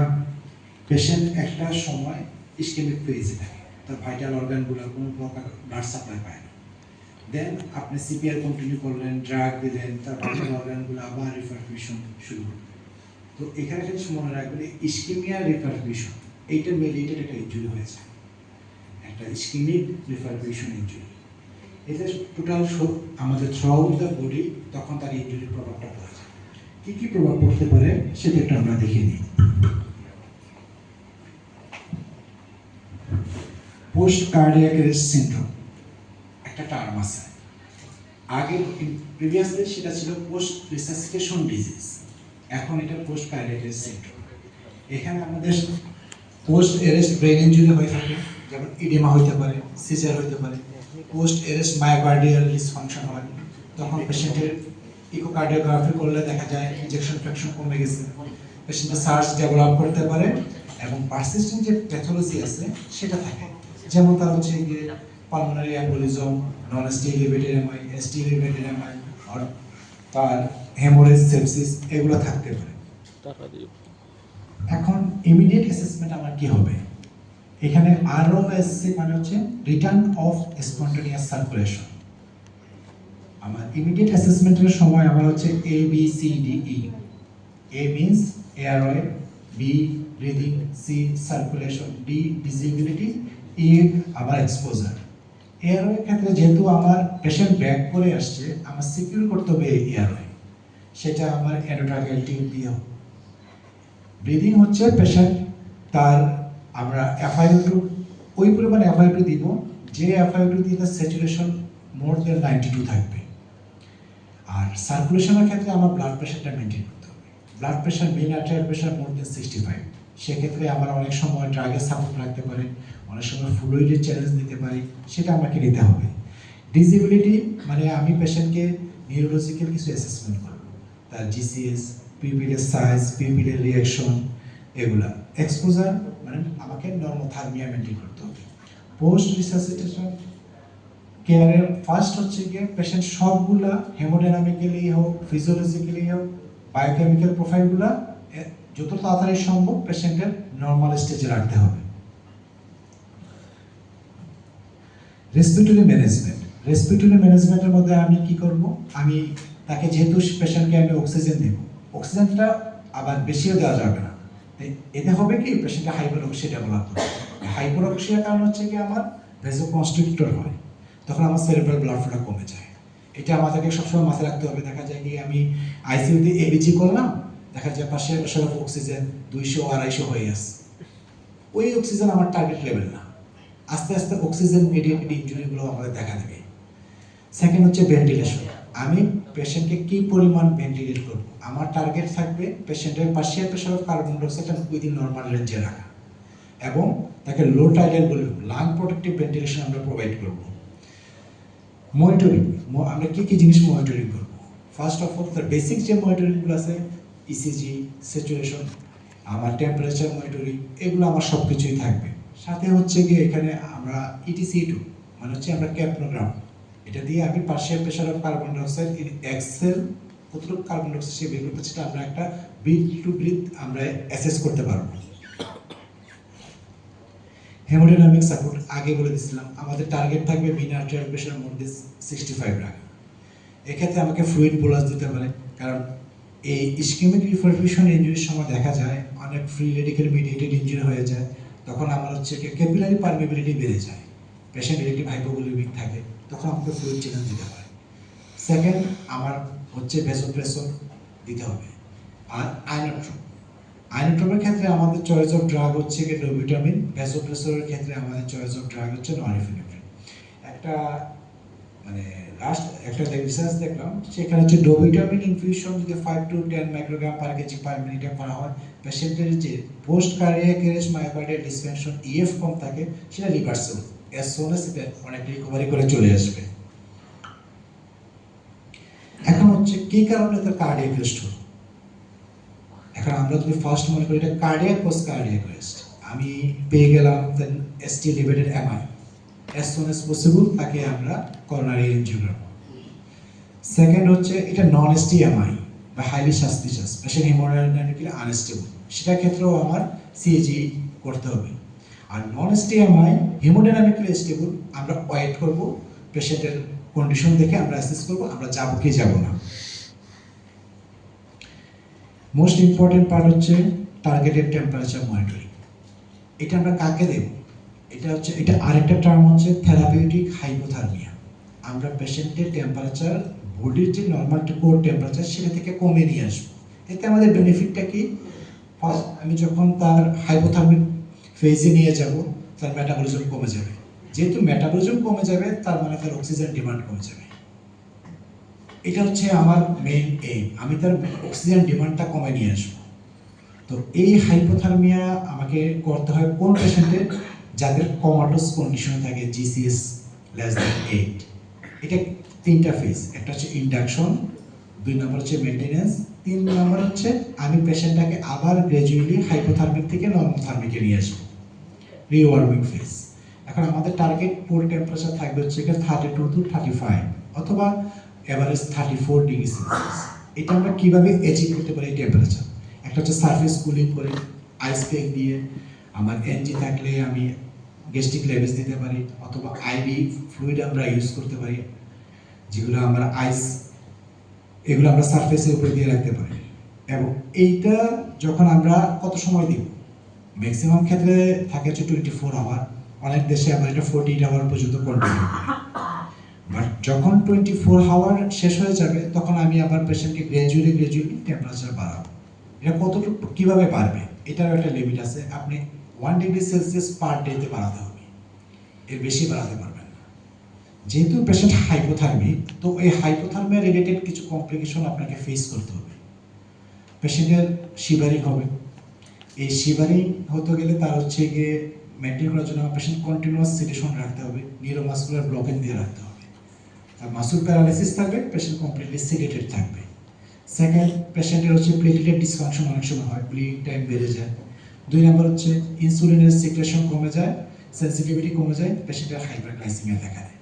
পেশেন্ট একটা সময় ইসকেমিক ফেজে থাকে, তার ভাইটাল অর্গানগুলো কোনো প্রকার ব্লাড সাপ্লাই পায় না। দেন আপনি সিপিআর কন্টিনিউ করলেন, ড্রাগ দিলেন, তার ভাইটাল অর্গানগুলো আবার রিফারবিশন শুরু হলো। তো এখানে কিছু মনে রাখবেন, ইসকেমিয়া রিফারবিশন এইটা মেলিটেড একটা ইনজুরি হয়েছে, একটা ইসকেমিক রিফারবিশন ইনজুরি। এটা টোটাল আমাদের থ্রু আউট দ্য বডি, তখন তার ইনজুরির প্রভাবটা পড়ে যায়। কী কী প্রভাব পড়তে পারে সেটা একটু আমরা দেখে নিই। পোস্ট কার্ডিয়াক অ্যারেস্ট সিনড্রোম একটা টার্ম আছে, আগে প্রিভিয়াসলি সেটা ছিল পোস্ট রিসাসিটেশন ডিজিজ, এখন এটা পোস্ট কার্ডিয়াক অ্যারেস্ট সিনড্রোম। এখানে আমাদের পোস্ট অ্যারেস্ট ব্রেন ইনজুরি হয়ে থাকে, যেমন ইডিমা হইতে পারে, সিজার হইতে পারে। পোস্ট অ্যারেস্ট মায়োকার্ডিয়াল ডিসফাংশন হয়, তখন পেশেন্টের ইকোকার্ডিওগ্রাফি করলে দেখা যায় ইনজেকশন ফ্র্যাকশন কমে গেছে, পেশেন্টের সার্চ ডেভেলপ করতে পারে এবং পারসিস্টেন্ট যে প্যাথোলজি আছে সেটা থাকে, যেমন তার হচ্ছে গিয়ে pulmonary embolism, non ST elevated MI, ST elevated MI, আর তার হেমোরেজ, সেপসিস এগুলো থাকতে পারে। এখন ইমিডিয়েট অ্যাসেসমেন্ট আমার কি হবে? এখানে আরওএসসি মানে হচ্ছে রিটার্ন অফ স্পন্টেনিয়াস সার্কুলেশন। আমার ইমিডিয়েট অ্যাসেসমেন্টের সময় আমার হচ্ছে A B C D E. A means airway, B breathing, C circulation, D disability, E আমার এক্সপোজার। এয়ারওয়ে ক্ষেত্রে যেহেতু আমার পেশেন্ট ব্যাক করে আসছে, আমার সিকিউর করতে হবে এয়ারওয়ে, সেটা আমার এন্ডোট্রাকিয়াল টিউব দিয়ে। ব্রিদিং হচ্ছে পেশেন্ট তার আমরা FiO2 ওই পরিমাণ FiO2 দিব যে FiO2 দিয়ে তার স্যাচুরেশন মোর দেন 92 থাকবে। আর সার্কুলেশনের ক্ষেত্রে আমার ব্লাড প্রেশারটা মেনটেন করতে হবে। Blood pressure, mean arterial pressure more than 65। সেক্ষেত্রে আমার অনেক সময় ড্রাগের সাপোর্ট লাগতে পারে, অনেক সময় ফ্লুইডের চ্যালেঞ্জ নিতে পারি, সেটা আমাকে নিতে হবে। ডিসেবিলিটি মানে আমি পেশেন্টকে নিউরোলজিক্যাল কিছু অ্যাসেসমেন্ট করব, তার জিসিএস, পিপিলের সাইজ, পিপিলের রিয়াকশন, এগুলা। এক্সপোজার মানে আমাকে নর্মোথার্মিয়া মেনটেন করতে হবে। পোস্ট রিসাসিটেশন কেয়ারের ফার্স্ট হচ্ছে গিয়ে পেশেন্ট সবগুলা হেমোডাইনামিক্যালি হোক, ফিজিওলজিক্যালি হোক, বায়োকেমিক্যাল প্রোফাইলগুলা যত তাড়াতাড়ি সম্ভব পেশেন্টের নর্মাল স্টেজে রাখতে হবে। রেসপিরেটরি ম্যানেজমেন্ট, রেসপিরেটরি ম্যানেজমেন্টের মধ্যে আমি কি করব? আমি তাকে যেহেতু পেশেন্টকে আমি অক্সিজেন দেব, অক্সিজেনটা আবার বেশিও দেওয়া যাবে না, এতে হবে কি পেশেন্টের হাইপোরক্সিয়া ডেভেলপ হবে। হাইপোরক্সিয়ার কারণ হচ্ছে কি আমার ভেসোকনস্ট্রিক্টর হয়, তখন আমার সেরিব্রাল ব্লাড ফ্লো কমে যায়। এটা আমাদেরকে সবসময় মাথায় রাখতে হবে। দেখা যায় কি আমি আইসিইউতে এবিজি করলাম, দেখা যায় পাশে প্রেশার অফ অক্সিজেন 200-250 হয়ে আসছে, ওই অক্সিজেন আমার টার্গেট লেভেল না, আস্তে আস্তে অক্সিজেন মিডিয়েটেড ইনজুরিগুলো আমাদের দেখা দেবে। সেকেন্ড হচ্ছে ভেন্টিলেশন, আমি পেশেন্টকে কি পরিমাণ ভেন্টিলেট করব, আমার টার্গেট থাকবে পেশেন্টের partial pressure of carbon dioxide within normal রেঞ্জে রাখা। এবং তাকে low tidal volume lung protective ventilation আমরা প্রোভাইড করব। মনিটরিং, আমরা কি কি জিনিস মনিটরিং করব? ফার্স্ট অফ অল তার বেসিক যে মনিটরিংগুলো আছে, ইসিজি, স্যাচুরেশন, আমার টেম্পারেচার মনিটরিং, এগুলো আমার সব কিছুই থাকবে। সাথে হচ্ছে গিয়ে এখানে আমরা ETC2 মানে হচ্ছে আমরা ক্যাপনোগ্রাম, এটা দিয়ে আমি partial pressure of carbon dioxide in exhale কতটুকু কার্বন ডাইঅক্সাইড সে বের করতে, সেটা আমরা একটা ব্রিথ টু ব্রিথ আমরা অ্যাসেস করতে পারবো। হেমোডাইনামিক সাপোর্ট আগে বলে দিয়েছিলাম, আমাদের টার্গেট থাকবে মিন আর্টেরিয়াল প্রেশার মধ্যে 65 রাখা। এক্ষেত্রে আমাকে ফ্লুইড বোলাস দিতে পারে, কারণ এই ইসকেমিক রিফারবিশন ইঞ্জুরির সময় দেখা যায় অনেক ফ্রি রেডিক্যাল মিডিয়েটেড ইঞ্জুরি হয়ে যায়, তখন আমার হচ্ছে ক্যাপিলারি পারমিবিলিটি বেড়ে যায়, পেশেন্ট রিলেটিভ হাইপোভলিউমিক থাকে, তখন আমাকে ফ্লুইড চ্যানেল দিতে পারে। সেকেন্ড, আমার হচ্ছে ভেসোপ্রেসর দিতে হবে। আর আইনোট্রপের ক্ষেত্রে আমাদের চয়েস অফ ড্রাগ হচ্ছে কি ডোভিটামিন, ভেসোপ্রেসরের ক্ষেত্রে আমাদের চয়েস অফ ড্রাগ হচ্ছে নরএপিনেফ্রিন। একটা মানে লাস্ট একটা রিসার্চ দেখলাম, সেখানে হচ্ছে ডোভিটামিন ইনফিউশন যদি 5 to 10 মাইক্রোগ্রাম পার কেজি পার মিনিটে করা হয়, পেশেন্টের যে post cardiac arrest myocardial dysfunction EF কম থাকে, সেটা রিভার্সেবল, অ্যাজ সুন অ্যাজ সেটা অনেক রিকভারি করে চলে আসবে। এখন হচ্ছে কি কারণে তার কার্ডিয়াক অ্যারেস্ট হলো? এখন আমরা যদি ফার্স্ট মনে করি এটা কার্ডিয়াক পোস্ট কার্ডিয়াক অ্যারেস্ট, আমি পেয়ে গেলাম দেন ST elevated MI, as soon as possible তাকে আমরা করোনারি এনজিওগ্রাম। সেকেন্ড হচ্ছে এটা নন ST MI বা highly suspicious, patient hemodynamically unstable, সেটার ক্ষেত্রেও আমার CAG করতে হবে। আর নন ST MI হেমোডাইনামিক্যালি স্টেবল, আমরা ওয়েট করব, পেশেন্টের কন্ডিশন দেখে আমরা অ্যাসেস করব আমরা যাব কি যাব না। মোস্ট ইম্পর্টেন্ট পার্ট হচ্ছে টার্গেটেড টেম্পারেচার মনিটরিং। এটা আমরা কাকে দেব? এটা আরেকটা টার্ম হচ্ছে থেরাপিউটিক হাইপোথার্মিয়া। আমরা পেশেন্টের টেম্পারেচার বডির যে নর্মাল কোর টেম্পারেচার সেটা থেকে কমে নিয়ে আসবো। এতে আমাদের বেনিফিটটা কি? ফার্স্ট, আমি যখন তার হাইপোথার্মিক ফেজে নিয়ে যাব, তার মেটাবলিজম কমে যাবে। যেহেতু মেটাবলিজম কমে যাবে, তার মানে তার অক্সিজেন ডিমান্ড কমে যাবে। এটা হচ্ছে আমার মেইন এইম, আমি তার অক্সিজেন ডিমান্ডটা কমে নিয়ে আসবো। তো এই হাইপোথার্মিয়া আমাকে করতে হয় কোন পেশেন্টের? যাদের কমাটোস কন্ডিশনে থাকে, GCS less than 8। এটা তিনটা ফেজ, একটা হচ্ছে ইন্ডাকশন, 2 নম্বর হচ্ছে মেইনটেনেন্স, 3 নম্বর হচ্ছে আমি পেশেন্টটাকে আবার গ্র্যাজুয়ালি হাইপোথার্মিক থেকে নর্মোথার্মিকে নিয়ে আসবো, রিওয়ার্মিং ফেজ। এখন আমাদের টার্গেট কোর টেম্পারেচার থাকবে হচ্ছে 32 to 35 অথবা এভারেজ 34 ডিগ্রি সেলসিয়াস। এটা আমরা কিভাবে অ্যাচিভ করতে পারি? টেম্পারেচার একটা হচ্ছে সারফেস কুলিং করে আইস প্যাক দিয়ে, আমার এনজি থাকলে আমি গ্যাস্ট্রিক লেভেজ দিতে পারি, অথবা IV ফ্লুইড আমরা ইউজ করতে পারি, যেগুলো আমরা আইস, এগুলো আমরা সারফেসের উপরে দিয়ে রাখতে পারি। এবং এইটা যখন আমরা কত সময় দিব? ম্যাক্সিমাম ক্ষেত্রে থাকে হচ্ছে 24 আওয়ার, অনেক দেশে আমরা এটা 48 আওয়ার পর্যন্ত কন্টিনিউ করি। বাট যখন 24 আওয়ার শেষ হয়ে যাবে, তখন আমি আবার পেশেন্টকে গ্র্যাজুয়ালি টেম্পারেচার বাড়াবো। এটা কতটুকু কীভাবে বাড়বে? এটারও একটা লিমিট আছে, আপনি 1 ডিগ্রি সেলসিয়াস পার ডেতে বাড়াতে হবে, এর বেশি বাড়াতে পারবেন না। যেহেতু পেশেন্ট হাইপোথার্মিক, তো এই হাইপোথার্মিয়া রিলেটেড কিছু কমপ্লিকেশন আপনাকে ফেস করতে হবে। পেশেন্টের শিভারিং হবে, এই শিভারিং হতে গেলে তার হচ্ছে গিয়ে মেনটেন করার জন্য পেশেন্ট কন্টিনিউয়াস সিডেশন রাখতে হবে, নিউরোমাসকুলার ব্লকেজ দিয়ে রাখতে হবে। আর মাসুল প্যারালাইসিস থাকবে, পেশেন্ট কমপ্লিটলি সিডেটেড থাকবে। সেকেন্ড, পেশেন্টের হচ্ছে প্লেটলেট ডিসফাংশন অনেক সময় হয়, ব্লিডিং টাইম বেড়ে যায়। 2 নম্বর হচ্ছে ইনসুলিনের সিক্রেশন কমে যায়, সেন্সিটিভিটি কমে যায়, পেশেন্টের হাইপারগ্লাইসেমিয়া দেখা দেয়।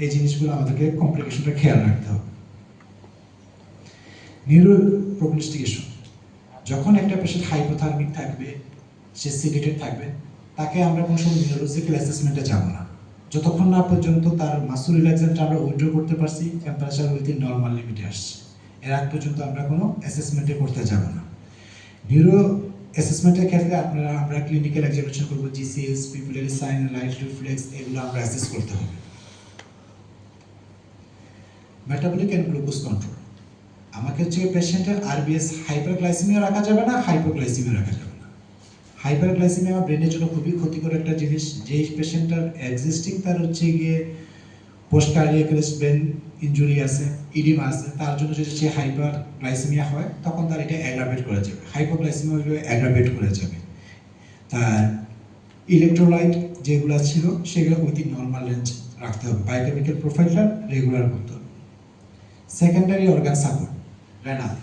এই জিনিসগুলো আমাদেরকে কমপ্লিকেশনটা খেয়াল রাখতে হবে। নিউরো প্রগনোস্টিকেশন, যখন একটা পেশেন্ট হাইপোথার্মিক থাকবে, সে সিডেটেড থাকবে, তাকে আমরা কোনো সময় নিউরোলজিক্যাল অ্যাসেসমেন্টে যাব না যতক্ষণ না পর্যন্ত তার মাসুল রিল্যাক্সেন্টটা আমরা উইথড্র করতে পারছি, টেম্পারেচার উইথিন নর্মাল লিমিটে আসছে। এর আগ পর্যন্ত আমরা কোনো অ্যাসেসমেন্টে করতে যাব না। নিউরো অ্যাসেসমেন্টের ক্ষেত্রে আমরা ক্লিনিক্যাল এক্সামিনেশন করবো, GCS, pupillary sign, light reflex, এগুলো আমরা অ্যাসেস করতে হবে। মেটাবলিক অ্যান্ড গ্লুকোজ কন্ট্রোল, আমাকে হচ্ছে পেশেন্টের RBS হাইপারগ্লাইসেমিয়া রাখা যাবে না, হাইপোগ্লাইসেমিয়া রাখা যাবে না। হাইপারগ্লাইসেমিয়া আমার ব্রেনের জন্য খুবই ক্ষতিকর একটা জিনিস। যেই পেশেন্টটার এক্সিস্টিং তার হচ্ছে গিয়ে post cardiac arrest brain injury আছে, ইডিমা আছে, তার জন্য যদি সে হাইপারগ্লাইসেমিয়া হয়, তখন তার এটা অ্যাগ্রাভেট করে যাবে, হাইপোগ্লাইসেমিয়া অ্যাগ্রাভেট করে যাবে। তার ইলেকট্রোলাইট যেগুলো ছিল সেগুলো উইদিন নর্মাল রেঞ্জ রাখতে হবে, বায়োকেমিক্যাল প্রোফাইলটা রেগুলার করতে হবে। Secondary organ support renal,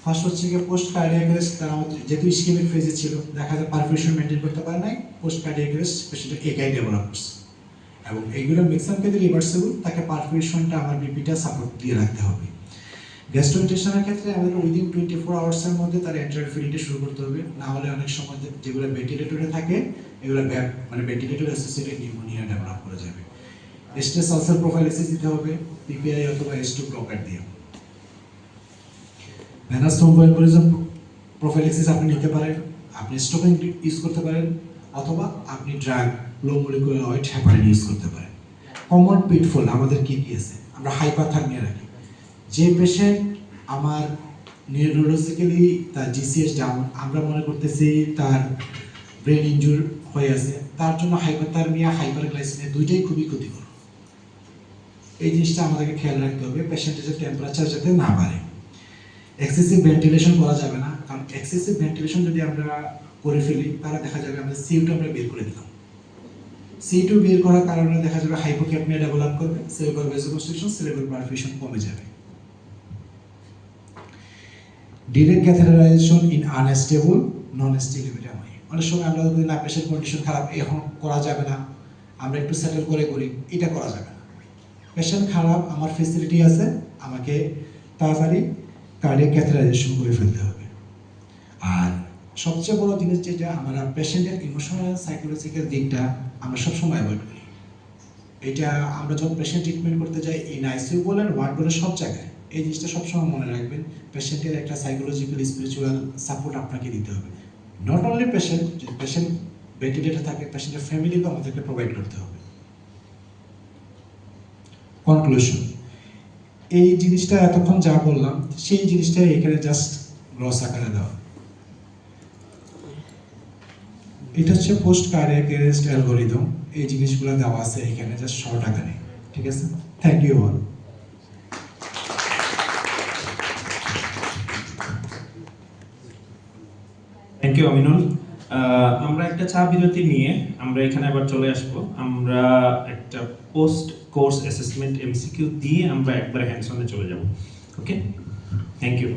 first হচ্ছে গিয়ে পোস্ট কার্ডিয়াক অ্যারেস্ট, তারা যেহেতু ইসকেমিক ফেজে ছিল, দেখা যায় পারফিউশন মেনটেন করতে পারে নাই, পোস্ট কার্ডিয়াক অ্যারেস্ট পেশেন্টের একাই ডেভেলপ করছে, এবং এইগুলো ম্যাক্সিমাম ক্ষেত্রে রিভার্সেবল, তাকে পারফিউশনটা আমার বিপিটা সাপোর্ট দিয়ে রাখতে হবে। গ্যাস্ট্রোইন্টেস্টাইনাল ক্ষেত্রে আমাদের উইদিন 24 আওয়ার্সের মধ্যে তার এন্টার ফিডিংটা শুরু করতে হবে, না হলে অনেক সময় যেগুলো ভেন্টিলেটরে থাকে এগুলো মানে ভেন্টিলেটর অ্যাসোসিয়েটেড নিউমোনিয়া ডেভেলপ করে যাবে। স্ট্রেস আলসার প্রোফাইলাইসিস দিতে হবে পিপিআই অথবা S2 ব্লকার দিয়ে। ভেনাস থ্রম্বোএম্বোলিজম প্রোফাইলাইসিস আপনি নিতে পারেন, আপনি স্টোকেন ইউজ করতে পারেন, অথবা আপনি ড্রাগ লো মলিকুলার ওয়েট হেপারিন ইউজ করতে পারেন। কমন পিটফল আমাদের কি কি আছে? আমরা হাইপারথার্মিয়া রাখি, যে পেশেন্ট আমার নিউরোলজিক্যালি তার জিসিএস ডাউন, আমরা মনে করতেছি তার ব্রেন ইনজুর হয়ে আছে, তার জন্য হাইপারথার্মিয়া হাইপারগ্লাইসেমিয়া দুইটাই খুবই ক্ষতিকর। এই জিনিসটা আমাদেরকে খেয়াল রাখতে হবে, পেশেন্টের যে টেম্পারেচার যাতে না বাড়ে। এক্সেসিভ ভেন্টিলেশন করা যাবে না, কারণ এক্সেসিভ ভেন্টিলেশন যদি আমরা করে ফেলি তাহলে দেখা যাবে আমাদের CO2 আমরা বের করে দিলাম। CO2 বের করার কারণে দেখা যাবে হাইপোক্যাপনিয়া ডেভেলপ করবে, সেরেব্রাল ভ্যাসোকনস্ট্রিকশন, সেরেব্রাল পারফিউশন কমে যাবে। ডিরেক্ট ক্যাথেটারাইজেশন ইন আনস্টেবল নন স্টেলিভিটামাই, অনেক সময় আমরা যদি না পেশেন্ট কন্ডিশন খারাপ এখন করা যাবে না, আমরা একটু সেটেল করে করি, এটা করা যাবে না। পেশেন্ট খারাপ, আমার ফেসিলিটি আছে, আমাকে তাড়াতাড়ি কার্ডিয়াক ক্যাথেটারাইজেশন করে ফেলতে হবে। আর সবচেয়ে বড় জিনিস যেটা, আমরা পেশেন্টের ইমোশনাল সাইকোলজিক্যাল দিকটা আমরা সবসময় অ্যাভয়েড করি। এটা আমরা যখন পেশেন্ট ট্রিটমেন্ট করতে যাই, ইন আইসিইউ বলেন ওয়ার্ড বলেন সব জায়গায় এই জিনিসটা সবসময় মনে রাখবেন, পেশেন্টের একটা সাইকোলজিক্যাল স্পিরিচুয়াল সাপোর্ট আপনাকে দিতে হবে। নট অনলি পেশেন্ট, যদি পেশেন্ট ভেন্টিলেটরে থাকে পেশেন্টের ফ্যামিলিকেও আমাদেরকে প্রোভাইড করতে হবে। কনক্লুশন, এই জিনিসটা এতক্ষণ যা বললাম সেই জিনিসটা এখানে জাস্ট গ্লস আকারে দেওয়া। এটা হচ্ছে পোস্ট কার্ডিয়াক অ্যারেস্ট অ্যালগরিদম, এই জিনিসগুলো দেওয়া আছে এখানে জাস্ট শর্ট আকারে, ঠিক আছে? Thank you all. Thank you Aminul. আমরা একটা চা বিরতি নিয়ে আমরা এখানে আবার চলে আসবো। আমরা একটা পোস্ট কোর্স অ্যাসেসমেন্ট MCQ দিয়ে আমরা একবার হ্যান্ডস অনে চলে যাব। ওকে, থ্যাংক ইউ।